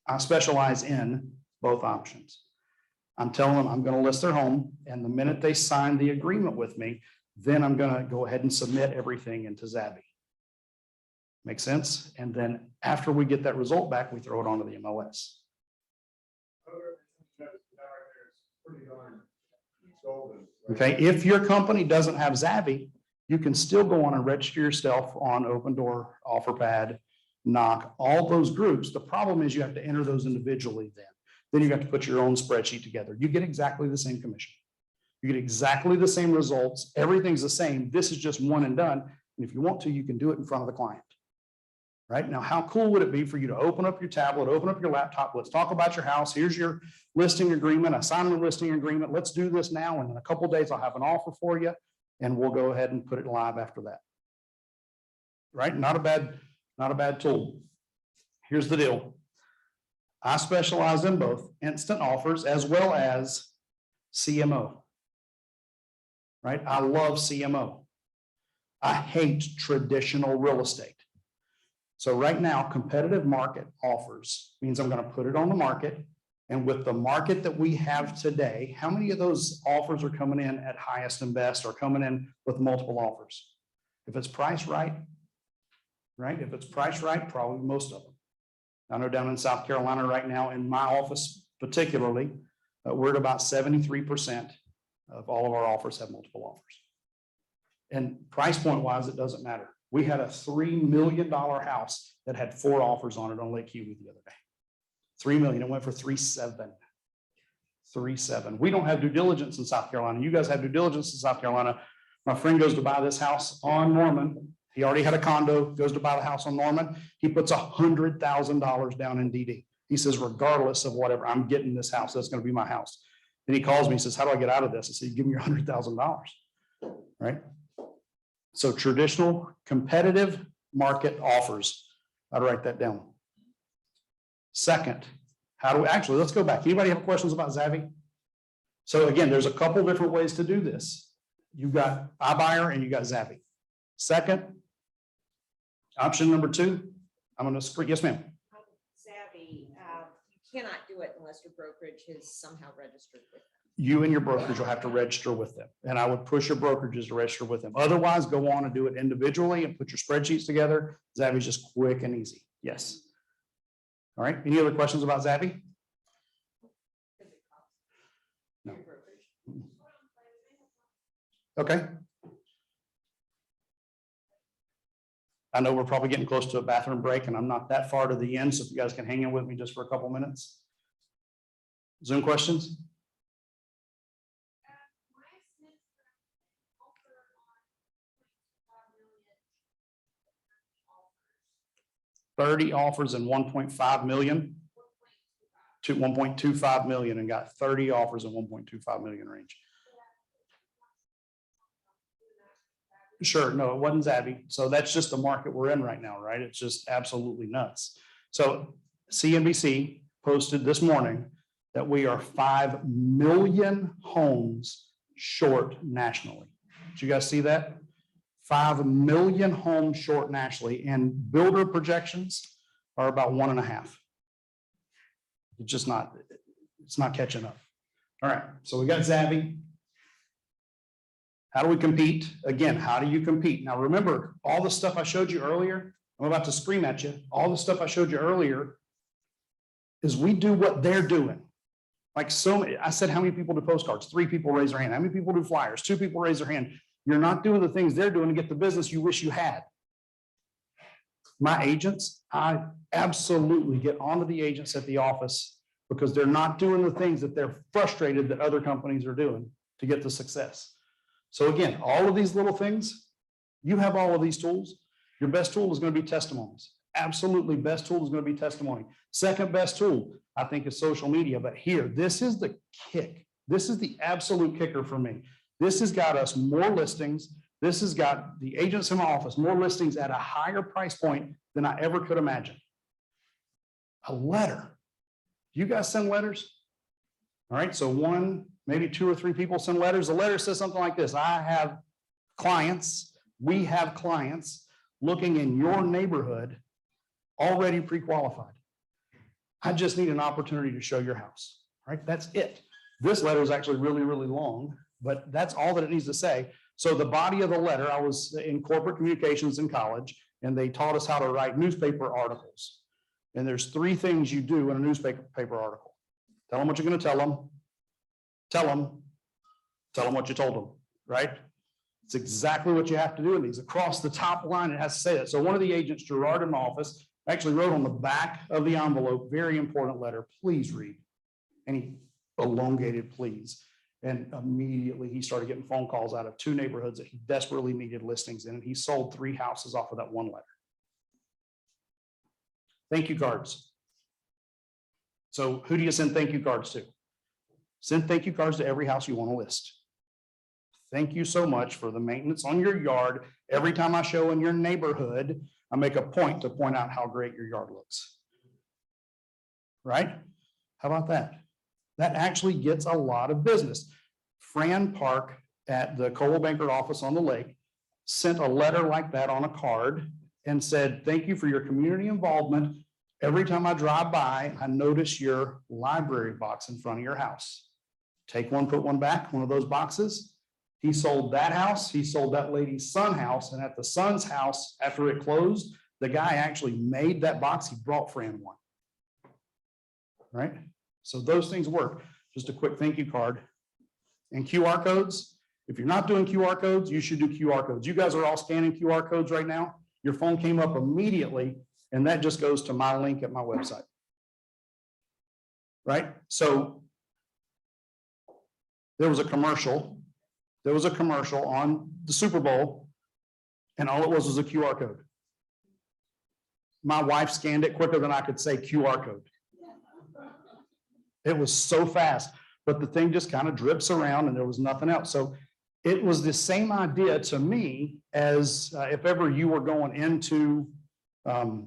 F: I specialize in both options. I'm telling them I'm going to list their home, and the minute they sign the agreement with me, then I'm going to go ahead and submit everything into Zavvy. Make sense? And then after we get that result back, we throw it onto the MLS. Okay, if your company doesn't have Zavvy, you can still go on and register yourself on Open Door, OfferPad, Knock, all those groups. The problem is you have to enter those individually then. Then you have to put your own spreadsheet together. You get exactly the same commission. You get exactly the same results. Everything's the same. This is just one and done. And if you want to, you can do it in front of the client. Right now, how cool would it be for you to open up your tablet, open up your laptop? Let's talk about your house. Here's your listing agreement. I signed the listing agreement. Let's do this now. And in a couple of days, I'll have an offer for you, and we'll go ahead and put it live after that. Right? Not a bad tool. Here's the deal. I specialize in both instant offers as well as CMO. Right? I love CMO. I hate traditional real estate. So right now, competitive market offers means I'm going to put it on the market. And with the market that we have today, how many of those offers are coming in at highest and best or coming in with multiple offers? If it's priced right, right? If it's priced right, probably most of them. I know down in South Carolina right now, in my office particularly, we're at about 73% of all of our offers have multiple offers. And price point wise, it doesn't matter. We had a $3 million house that had 4 offers on it on Lake Keowee the other day. 3 million, it went for 3.7. 3.7. We don't have due diligence in South Carolina. You guys have due diligence in South Carolina. My friend goes to buy this house on Norman. He already had a condo, goes to buy the house on Norman. He puts $100,000 down in DD. He says, regardless of whatever, I'm getting this house. That's going to be my house. Then he calls me, he says, how do I get out of this? I said, give me your $100,000, right? So traditional competitive market offers. I'd write that down. Second, actually, let's go back. Anybody have questions about Zavvy? So again, there's a couple different ways to do this. You've got iBuyer and you got Zavvy. Second, option number 2, I'm going to screen. Yes, ma'am.
J: Savvy, you cannot do it unless your brokerage is somehow registered with them.
F: You and your brokerage will have to register with them. And I would push your brokerages to register with them. Otherwise, go on and do it individually and put your spreadsheets together. Zavvy is just quick and easy. Yes. All right. Any other questions about Zavvy? No. Okay. I know we're probably getting close to a bathroom break and I'm not that far to the end. So if you guys can hang in with me just for a couple minutes. Zoom questions? 30 offers and 1.5 million to 1.25 million and got 30 offers in 1.25 million range. Sure, no, it wasn't Zavvy. So that's just the market we're in right now, right? It's just absolutely nuts. So CNBC posted this morning that we are 5 million homes short nationally. Did you guys see that? 5 million homes short nationally, and builder projections are about 1.5. It's just not, it's not catching up. All right, so we got Zavvy. How do we compete? Again, how do you compete? Now, remember, all the stuff I showed you earlier, I'm about to scream at you. All the stuff I showed you earlier is we do what they're doing. Like so many, I said, how many people do postcards? 3 people raise their hand. How many people do flyers? 2 people raise their hand. You're not doing the things they're doing to get the business you wish you had. My agents, I absolutely get onto the agents at the office because they're not doing the things that they're frustrated that other companies are doing to get the success. So again, all of these little things, you have all of these tools. Your best tool is going to be testimonies. Absolutely best tool is going to be testimony. Second best tool, I think, is social media. But here, this is the kick. This is the absolute kicker for me. This has got us more listings. This has got the agents in my office more listings at a higher price point than I ever could imagine. A letter. Do you guys send letters? All right, so 1, maybe 2 or 3 people send letters. The letter says something like this: I have clients, we have clients looking in your neighborhood already pre-qualified. I just need an opportunity to show your house. All right, that's it. This letter is actually really, really long, but that's all that it needs to say. So the body of the letter, I was in corporate communications in college, and they taught us how to write newspaper articles. And there's 3 things you do in a newspaper article. Tell them what you're going to tell them. Tell them what you told them, right? It's exactly what you have to do in these. Across the top line, it has to say that. So one of the agents, Gerard in my office, actually wrote on the back of the envelope, very important letter, please read. And he elongated please. And immediately he started getting phone calls out of 2 neighborhoods that he desperately needed listings in. And he sold 3 houses off of that one letter. Thank you cards. So who do you send thank you cards to? Send thank you cards to every house you want to list. Thank you so much for the maintenance on your yard. Every time I show in your neighborhood, I make a point to point out how great your yard looks. Right? How about that? That actually gets a lot of business. Fran Park at the Coldwell Banker office on the lake sent a letter like that on a card and said, thank you for your community involvement. Every time I drive by, I notice your library box in front of your house. Take one, put one back, one of those boxes. He sold that house. He sold that lady's son house. And at the son's house, after it closed, the guy actually made that box. He brought Fran one. Right? So those things work. Just a quick thank you card. And QR codes. If you're not doing QR codes, you should do QR codes. You guys are all scanning QR codes right now. Your phone came up immediately, and that just goes to my link at my website. Right? So there was a commercial on the Super Bowl And all it was a QR code. My wife scanned it quicker than I could say QR code. It was so fast, but the thing just kind of drips around and there was nothing else. So it was the same idea to me as if ever you were going into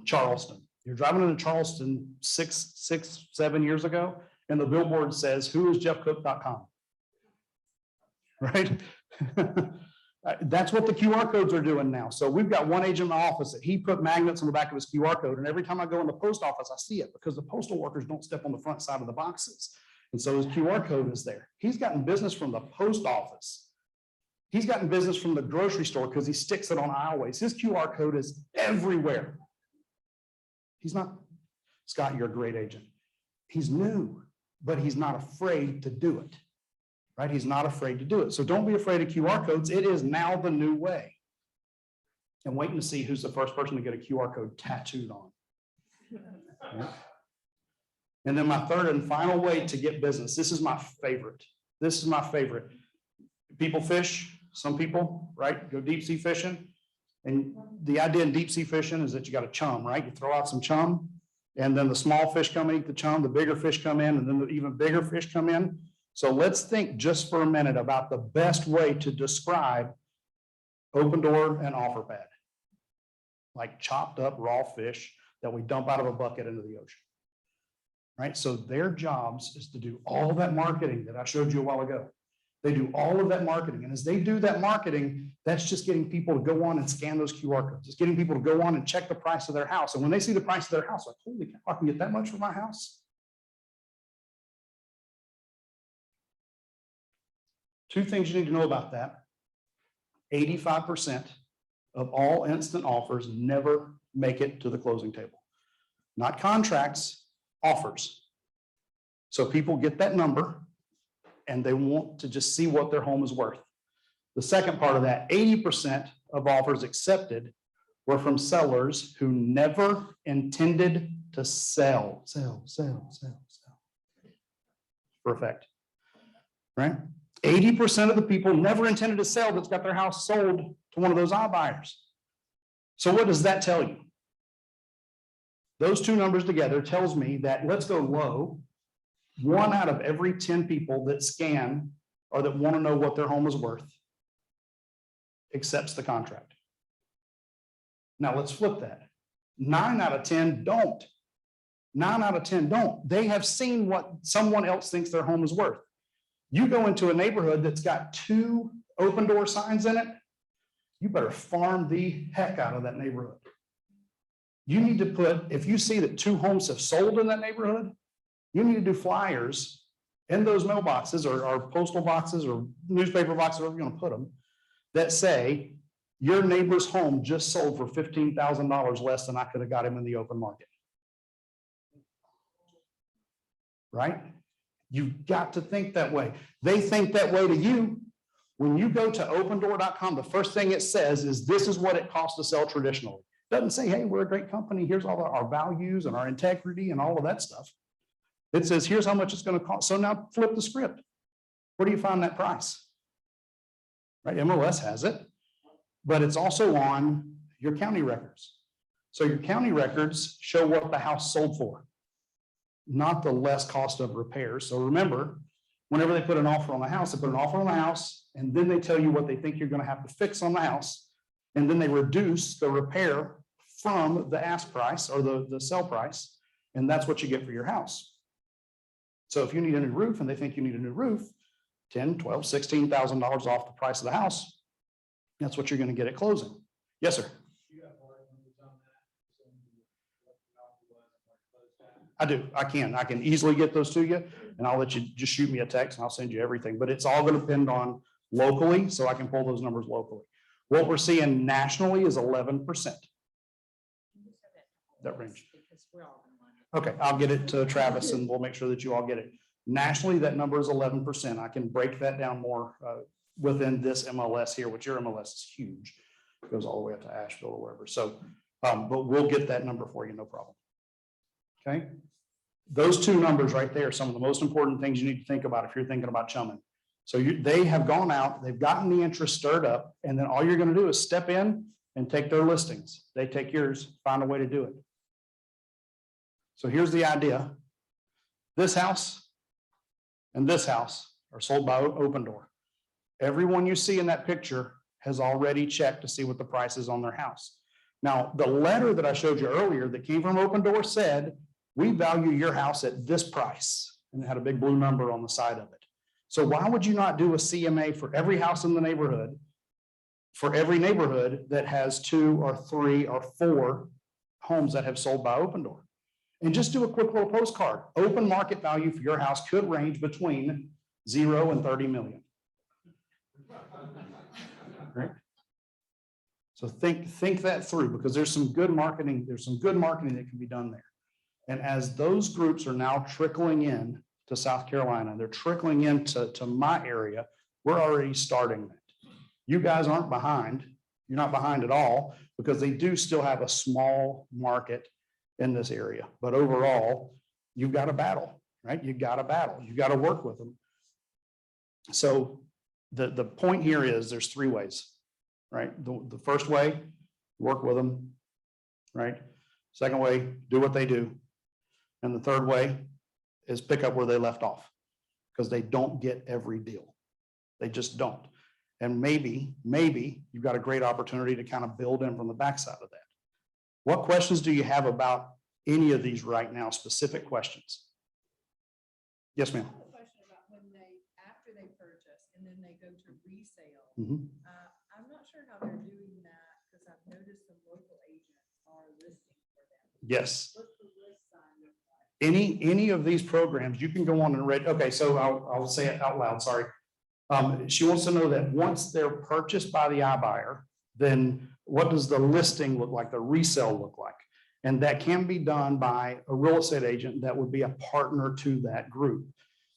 F: Charleston. You're driving into Charleston 7 years ago, and the billboard says, "Who is JeffCook.com?" Right? That's what the QR codes are doing now. So we've got one agent in my office that he put magnets on the back of his QR code, and every time I go in the post office, I see it because the postal workers don't step on the front side of the boxes. And so his QR code is there. He's gotten business from the post office. He's gotten business from the grocery store because he sticks it on aisleways. His QR code is everywhere. He's not, Scott, you're a great agent. He's new, but he's not afraid to do it. Right? He's not afraid to do it. So don't be afraid of QR codes. It is now the new way. And waiting to see who's the first person to get a QR code tattooed on. Yeah. And then my third and final way to get business. This is my favorite. This is my favorite. People fish, some people, right? Go deep sea fishing. And the idea in deep sea fishing is that you got a chum, right? You throw out some chum, and then the small fish come and eat the chum, the bigger fish come in, and then the even bigger fish come in. So let's think just for a minute about the best way to describe open door and offer pad. Like chopped up raw fish that we dump out of a bucket into the ocean. Right? So their jobs is to do all that marketing that I showed you a while ago. They do all of that marketing. And as they do that marketing, that's just getting people to go on and scan those QR codes. It's getting people to go on and check the price of their house. And when they see the price of their house, like, holy cow, I can get that much for my house. Two things you need to know about that. 85% of all instant offers never make it to the closing table. Not contracts, offers. So people get that number and they want to just see what their home is worth. The second part of that, 80% of offers accepted were from sellers who never intended to sell. Perfect. Right? 80% of the people never intended to sell that's got their house sold to one of those iBuyers. So what does that tell you? Those two numbers together tells me that, let's go low, 1 out of every 10 people that scan or that want to know what their home is worth accepts the contract. Now let's flip that. 9 out of 10 don't. 9 out of 10 don't. They have seen what someone else thinks their home is worth. You go into a neighborhood that's got 2 open door signs in it, you better farm the heck out of that neighborhood. You need to put, if you see that 2 homes have sold in that neighborhood, you need to do flyers in those mailboxes or postal boxes or newspaper boxes, wherever you're going to put them, that say, your neighbor's home just sold for $15,000 less than I could have got him in the open market. Right? You've got to think that way. They think that way to you. When you go to opendoor.com, the first thing it says is, this is what it costs to sell traditionally. It doesn't say, hey, we're a great company. Here's all our values and our integrity and all of that stuff. It says, here's how much it's going to cost. So now flip the script. Where do you find that price? Right? MLS has it, but it's also on your county records. So your county records show what the house sold for, not the less cost of repairs. So remember, whenever they put an offer on the house, they put an offer on the house, and then they tell you what they think you're going to have to fix on the house. And then they reduce the repair from the ask price or the sell price. And that's what you get for your house. So if you need a new roof and they think you need a new roof, $10,000, $12,000, $16,000 off the price of the house, that's what you're going to get at closing. Yes, sir. I do. I can easily get those to you, and I'll let you just shoot me a text and I'll send you everything, but it's all going to depend on locally, so I can pull those numbers locally. What we're seeing nationally is 11%. That range. Okay, I'll get it to Travis and we'll make sure that you all get it. Nationally, that number is 11%. I can break that down more within this MLS here, which your MLS is huge. It goes all the way up to Asheville or wherever. So, but we'll get that number for you, no problem. Okay. Those two numbers right there are some of the most important things you need to think about if you're thinking about chumming. So they have gone out, they've gotten the interest stirred up, and then all you're going to do is step in and take their listings. They take yours, find a way to do it. So here's the idea. This house and this house are sold by Open Door. Everyone you see in that picture has already checked to see what the price is on their house. Now, the letter that I showed you earlier that came from Open Door said, we value your house at this price, and it had a big blue number on the side of it. So why would you not do a CMA for every house in the neighborhood, for every neighborhood that has 2 or 3 or 4 homes that have sold by Open Door? And just do a quick little postcard. Open market value for your house could range between 0 and 30 million. Right? So think that through, because there's some good marketing. There's some good marketing that can be done there. And as those groups are now trickling in to South Carolina, they're trickling into my area, we're already starting that. You guys aren't behind. You're not behind at all, because they do still have a small market in this area. But overall, you've got to battle, right? You've got to battle. You've got to work with them. So the point here is there's 3 ways, right? The first way, work with them, right? Second way, do what they do. And the third way is pick up where they left off, because they don't get every deal. They just don't. And maybe you've got a great opportunity to kind of build in from the backside of that. What questions do you have about any of these right now? Specific questions? Yes, ma'am.
K: A question about when after they purchase and then they go to resale.
F: Mhm.
K: I'm not sure how they're doing that, because I've noticed some local agents are listing for them.
F: Yes.
K: What's the list sign look like?
F: Any of these programs, you can go on and read. Okay, so I'll say it out loud, sorry. She wants to know that once they're purchased by the iBuyer, then what does the listing look like, the resale look like? And that can be done by a real estate agent that would be a partner to that group.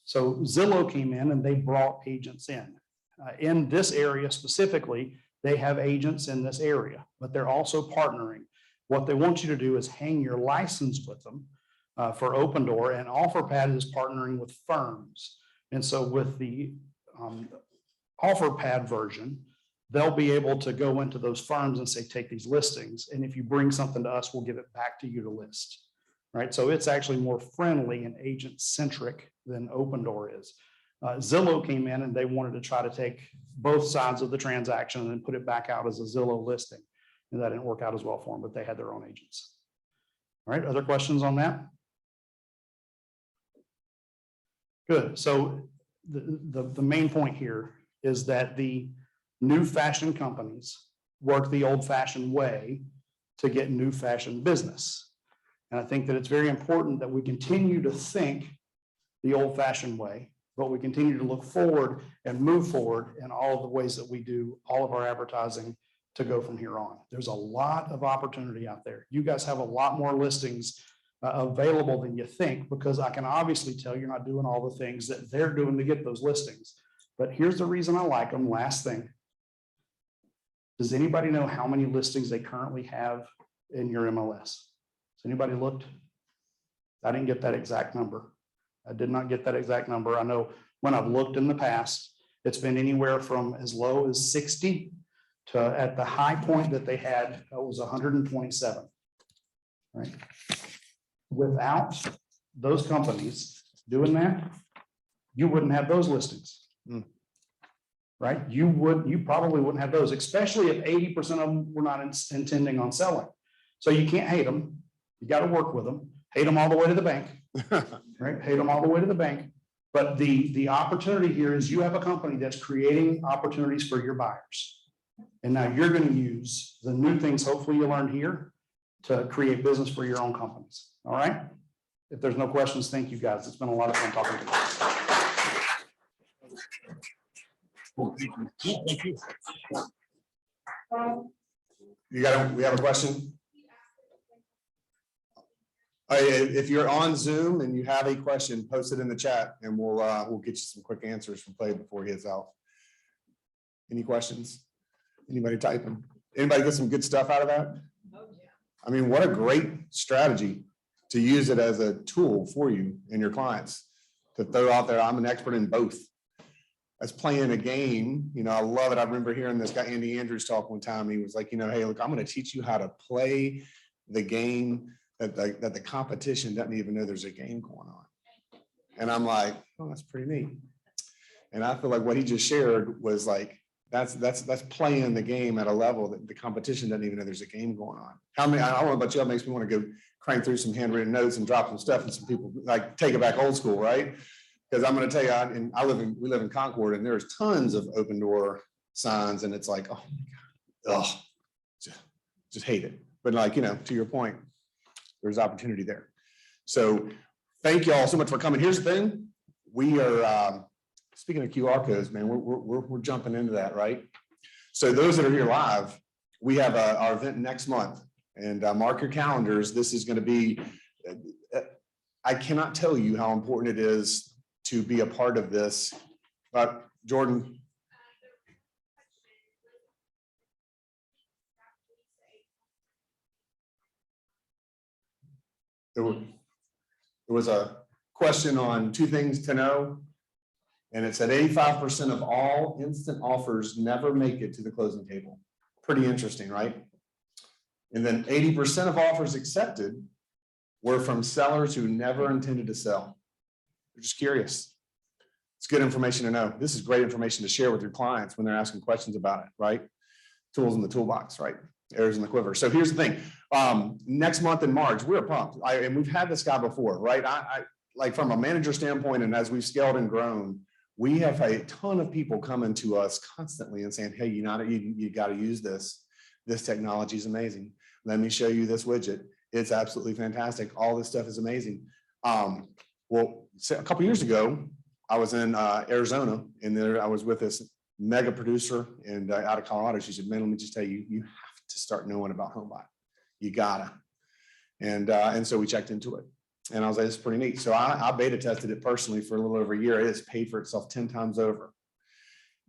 F: So Zillow came in and they brought agents in this area specifically. They have agents in this area, but they're also partnering. What they want you to do is hang your license with them for Open Door, and OfferPad is partnering with firms. And so with the OfferPad version, they'll be able to go into those firms and say, take these listings, and if you bring something to us, we'll give it back to you to list, right? So it's actually more friendly and agent-centric than Open Door is. Zillow came in and they wanted to try to take both sides of the transaction and put it back out as a Zillow listing, and that didn't work out as well for them, but they had their own agents. All right, other questions on that? Good. So the main point here is that the new fashion companies work the old fashioned way to get new fashion business. And I think that it's very important that we continue to think the old fashioned way, but we continue to look forward and move forward in all of the ways that we do all of our advertising to go from here on. There's a lot of opportunity out there. You guys have a lot more listings available than you think, because I can obviously tell you're not doing all the things that they're doing to get those listings. But here's the reason I like them. Last thing. Does anybody know how many listings they currently have in your MLS? Has anybody looked? I didn't get that exact number. I did not get that exact number. I know when I've looked in the past, it's been anywhere from as low as 60 to at the high point that they had, it was 127. Right? Without those companies doing that, you wouldn't have those listings. Right? You probably wouldn't have those, especially if 80% of them were not intending on selling. So you can't hate them. You got to work with them. Hate them all the way to the bank. Right? Hate them all the way to the bank. But the opportunity here is you have a company that's creating opportunities for your buyers. And now you're going to use the new things, hopefully you learned here, to create business for your own companies. All right. If there's no questions, thank you guys. It's been a lot of fun talking to you. Thank you.
A: We have a question? If you're on Zoom and you have a question, post it in the chat and we'll get you some quick answers from Clay before he heads out. Any questions? Anybody typing? Anybody get some good stuff out of that?
K: Oh, yeah.
A: I mean, what a great strategy to use it as a tool for you and your clients to throw out there. I'm an expert in both. as playing a game. You know, I love it. I remember hearing this guy, Andy Andrews, talk one time. He was like, you know, hey, look, I'm going to teach you how to play the game that the competition doesn't even know there's a game going on. And I'm like, oh, that's pretty neat. And I feel like what he just shared was like, that's playing the game at a level that the competition doesn't even know there's a game going on. How many, I don't know about you, it makes me want to go crank through some handwritten notes and drop some stuff, and some people like take it back old school, right? Because I'm going to tell you, we live in Concord, and there's tons of open door signs, and it's like, oh my God, just hate it. But like, you know, to your point, there's opportunity there. So thank you all so much for coming. Here's the thing. We are, speaking of QR codes, man, we're jumping into that, right? So those that are here live, we have our event next month, and mark your calendars. This is going to be, I cannot tell you how important it is to be a part of this. But Jordan. There was a question on 2 things to know. And it said 85% of all instant offers never make it to the closing table. Pretty interesting, right? And then 80% of offers accepted were from sellers who never intended to sell. They're just curious. It's good information to know. This is great information to share with your clients when they're asking questions about it, right? Tools in the toolbox, right? Arrows in the quiver. So here's the thing. Next month in March, we're pumped. And we've had this guy before, right? I like from a manager standpoint, and as we've scaled and grown, we have a ton of people coming to us constantly and saying, hey, you got to use this. This technology is amazing. Let me show you this widget. It's absolutely fantastic. All this stuff is amazing. Well, a couple years ago, I was in Arizona, and there I was with this mega producer and out of Colorado. She said, man, let me just tell you, you have to start knowing about HomeBot. You gotta. And so we checked into it. And I was like, it's pretty neat. So I beta tested it personally for a little over a year. It has paid for itself 10 times over.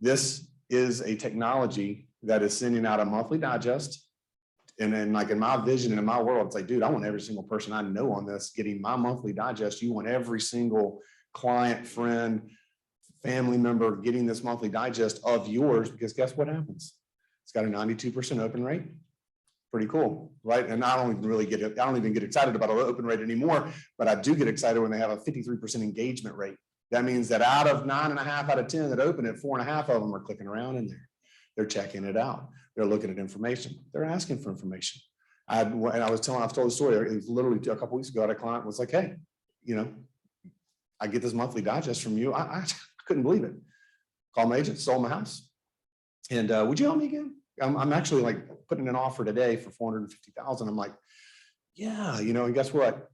A: This is a technology that is sending out a monthly digest. And then like in my vision and in my world, it's like, dude, I want every single person I know on this getting my monthly digest. You want every single client, friend, family member getting this monthly digest of yours, because guess what happens? It's got a 92% open rate. Pretty cool, right? And I don't even get excited about an open rate anymore, but I do get excited when they have a 53% engagement rate. That means that out of 9.5 out of 10 that open it, 4.5 of them are clicking around in there. They're checking it out. They're looking at information. They're asking for information. I've told the story. It was literally a couple weeks ago. I had a client was like, hey, you know, I get this monthly digest from you. I couldn't believe it. Called my agent, sold my house. And would you help me again? I'm actually like putting an offer today for $450,000. I'm like, yeah, you know, and guess what?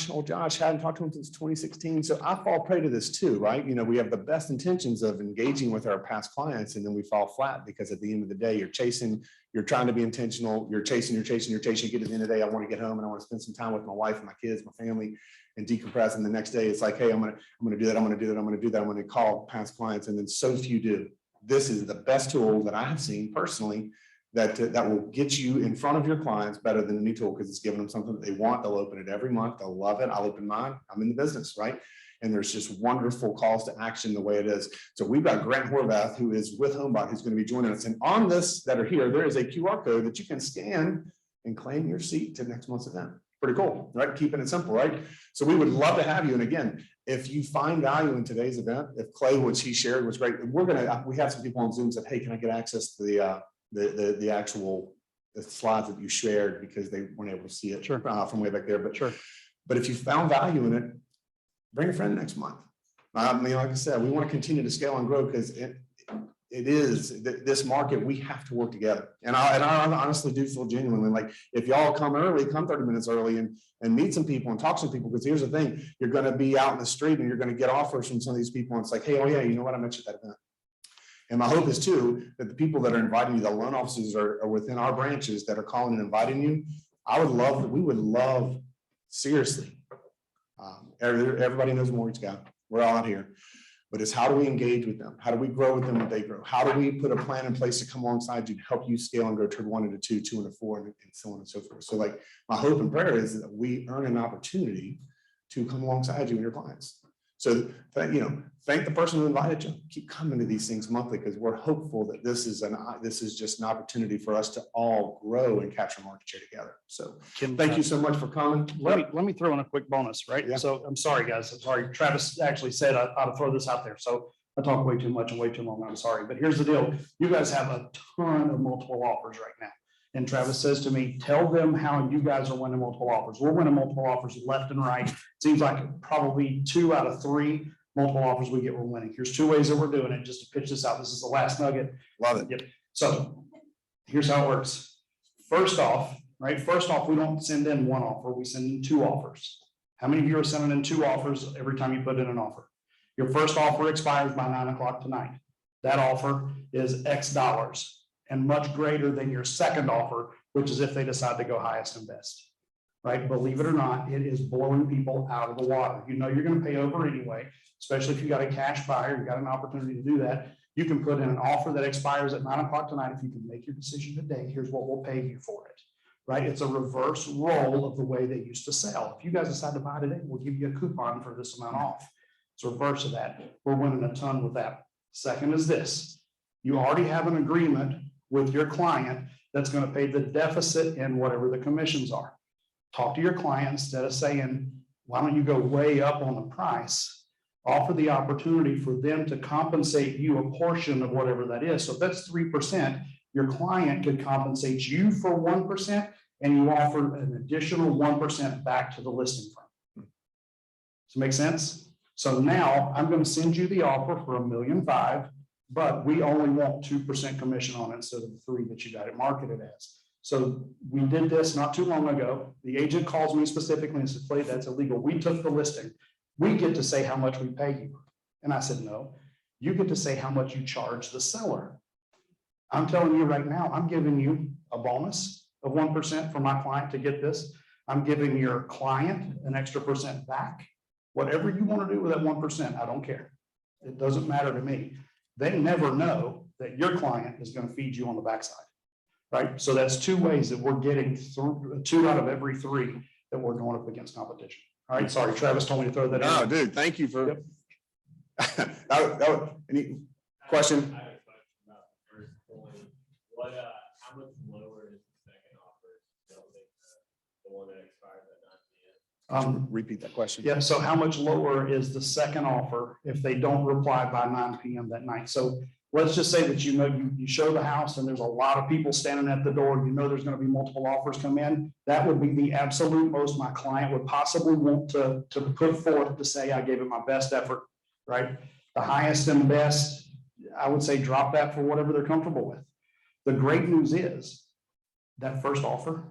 A: Old Josh, hadn't talked to him since 2016. So I fall prey to this too, right? You know, we have the best intentions of engaging with our past clients, and then we fall flat because at the end of the day, you're trying to be intentional. You're chasing, you get to the end of the day. I want to get home and I want to spend some time with my wife and my kids, my family, and decompress. And the next day it's like, hey, I'm going to do that. I'm going to do that. I'm going to do that. I'm going to call past clients. And then so few do. This is the best tool that I have seen personally that will get you in front of your clients better than any tool, because it's giving them something that they want. They'll open it every month. They'll love it. I'll open mine. I'm in the business, right? And there's just wonderful calls to action the way it is. So we've got Grant Horvath, who is with HomeBot, who's going to be joining us. And on this that are here, there is a QR code that you can scan and claim your seat to next month's event. Pretty cool, right? Keeping it simple, right? So we would love to have you. And again, if you find value in today's event, if Clay, which he shared was great, we have some people on Zoom said, hey, can I get access to the actual slides that you shared, because they weren't able to see it from way back there. But sure. But if you found value in it, bring a friend next month. I mean, like I said, we want to continue to scale and grow, because it is this market. We have to work together. And I honestly do feel genuinely like if y'all come early, come 30 minutes early and meet some people and talk to some people, because here's the thing, you're going to be out in the street and you're going to get offers from some of these people. And it's like, hey, oh yeah, you know what? I met you at that event. And my hope is too, that the people that are inviting you, the loan officers are within our branches that are calling and inviting you. We would love, seriously. Everybody knows Mortgage Guy. We're all out here. But it's how do we engage with them? How do we grow with them when they grow? How do we put a plan in place to come alongside you to help you scale and go to 1 into 2, 2 into 4, and so on and so forth. So like my hope and prayer is that we earn an opportunity to come alongside you and your clients. So, thank the person who invited you. Keep coming to these things monthly because we're hopeful that this is just an opportunity for us to all grow and capture market share together. So thank you so much for coming.
F: Let me throw in a quick bonus, right?
A: Yeah.
F: So I'm sorry, guys. I'm sorry. Travis actually said I ought to throw this out there. So I talk way too much and way too long. I'm sorry. But here's the deal. You guys have a ton of multiple offers right now. And Travis says to me, tell them how you guys are winning multiple offers. We're winning multiple offers left and right. Seems like probably 2 out of 3 multiple offers we get, we're winning. Here's 2 ways that we're doing it, just to pitch this out. This is the last nugget.
A: Love it.
F: Yep. So here's how it works. First off, we don't send in 1 offer, we send in 2 offers. How many of you are sending in 2 offers every time you put in an offer? Your first offer expires by 9 o'clock tonight. That offer is X dollars and much greater than your second offer, which is if they decide to go highest and best. Right? Believe it or not, it is blowing people out of the water. You know you're going to pay over anyway, especially if you got a cash buyer, you got an opportunity to do that. You can put in an offer that expires at 9 o'clock tonight. If you can make your decision today, here's what we'll pay you for it. Right? It's a reverse role of the way they used to sell. If you guys decide to buy today, we'll give you a coupon for this amount off. It's a reverse of that. We're winning a ton with that. Second is this. You already have an agreement with your client that's going to pay the deficit in whatever the commissions are. Talk to your client instead of saying, why don't you go way up on the price? Offer the opportunity for them to compensate you a portion of whatever that is. So if that's 3%, your client could compensate you for 1%, and you offer an additional 1% back to the listing firm. Does it make sense? So now I'm going to send you the offer for $1.5 million, but we only want 2% commission on it instead of the 3 that you got it marketed as. So we did this not too long ago. The agent calls me specifically and says, Clay, that's illegal. We took the listing. We get to say how much we pay you. And I said, no, you get to say how much you charge the seller. I'm telling you right now, I'm giving you a bonus of 1% for my client to get this. I'm giving your client an extra % back. Whatever you want to do with that 1%, I don't care. It doesn't matter to me. They never know that your client is going to feed you on the backside, right? So that's 2 ways that we're getting through 2 out of every 3 that we're going up against competition. All right, sorry, Travis told me to throw that in.
A: No, dude, thank you for.
F: Yep.
A: Any question?
L: I have a question about the first point. How much lower is the second offer relative to the one that expires at 9 p.m.?
A: Repeat that question.
F: Yeah, so how much lower is the second offer if they don't reply by 9 p.m. that night? So let's just say that you show the house and there's a lot of people standing at the door. You know there's going to be multiple offers come in. That would be the absolute most my client would possibly want to put forth to say I gave it my best effort, right? The highest and best, I would say drop that for whatever they're comfortable with. The great news is that first offer,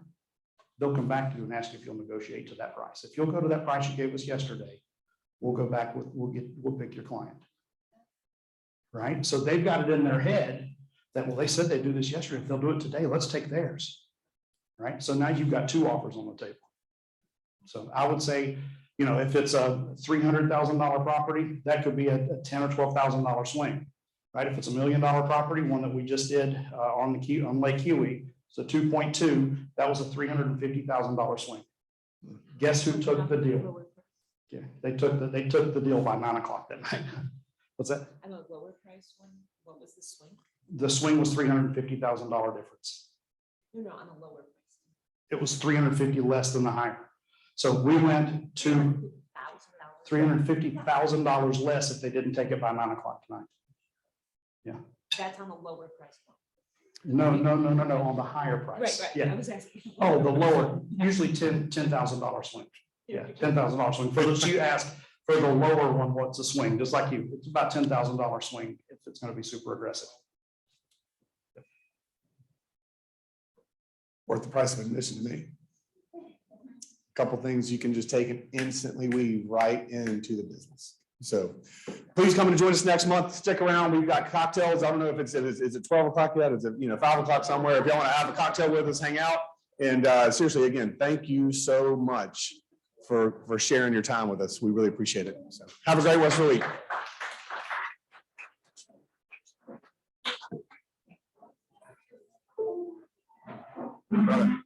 F: they'll come back to you and ask if you'll negotiate to that price. If you'll go to that price you gave us yesterday, we'll go back with, we'll pick your client. Right? So they've got it in their head that, well, they said they do this yesterday. If they'll do it today, let's take theirs. Right? So now you've got 2 offers on the table. So I would say, if it's a $300,000 property, that could be a $10,000 or $12,000 swing. Right? If it's $1 million property, one that we just did on Lake Keowee, so 2.2, that was a $350,000 swing. Guess who took the deal? Yeah, they took the deal by 9 o'clock that night. What's that?
J: And a lower price one, what was the swing?
F: The swing was $350,000 difference.
J: No, on a lower price.
F: It was 350 less than the higher. So we went to $350,000 less if they didn't take it by 9 o'clock tonight. Yeah.
J: That's on a lower price one.
F: No, on the higher price.
J: Right.
F: Yeah.
J: I was asking.
F: Oh, the lower, usually $10,000 swing. Yeah, $10,000 swing. For those you asked for the lower one, what's a swing? Just like you, it's about $10,000 swing if it's going to be super aggressive.
A: Worth the price of admission to me. A couple things you can just take and instantly weave right into the business. So please come and join us next month. Stick around. We've got cocktails. I don't know if is it 12 o'clock yet? Is it 5 o'clock somewhere? If y'all want to have a cocktail with us, hang out. And seriously, again, thank you so much for sharing your time with us. We really appreciate it. So have a great rest of the week. Brother.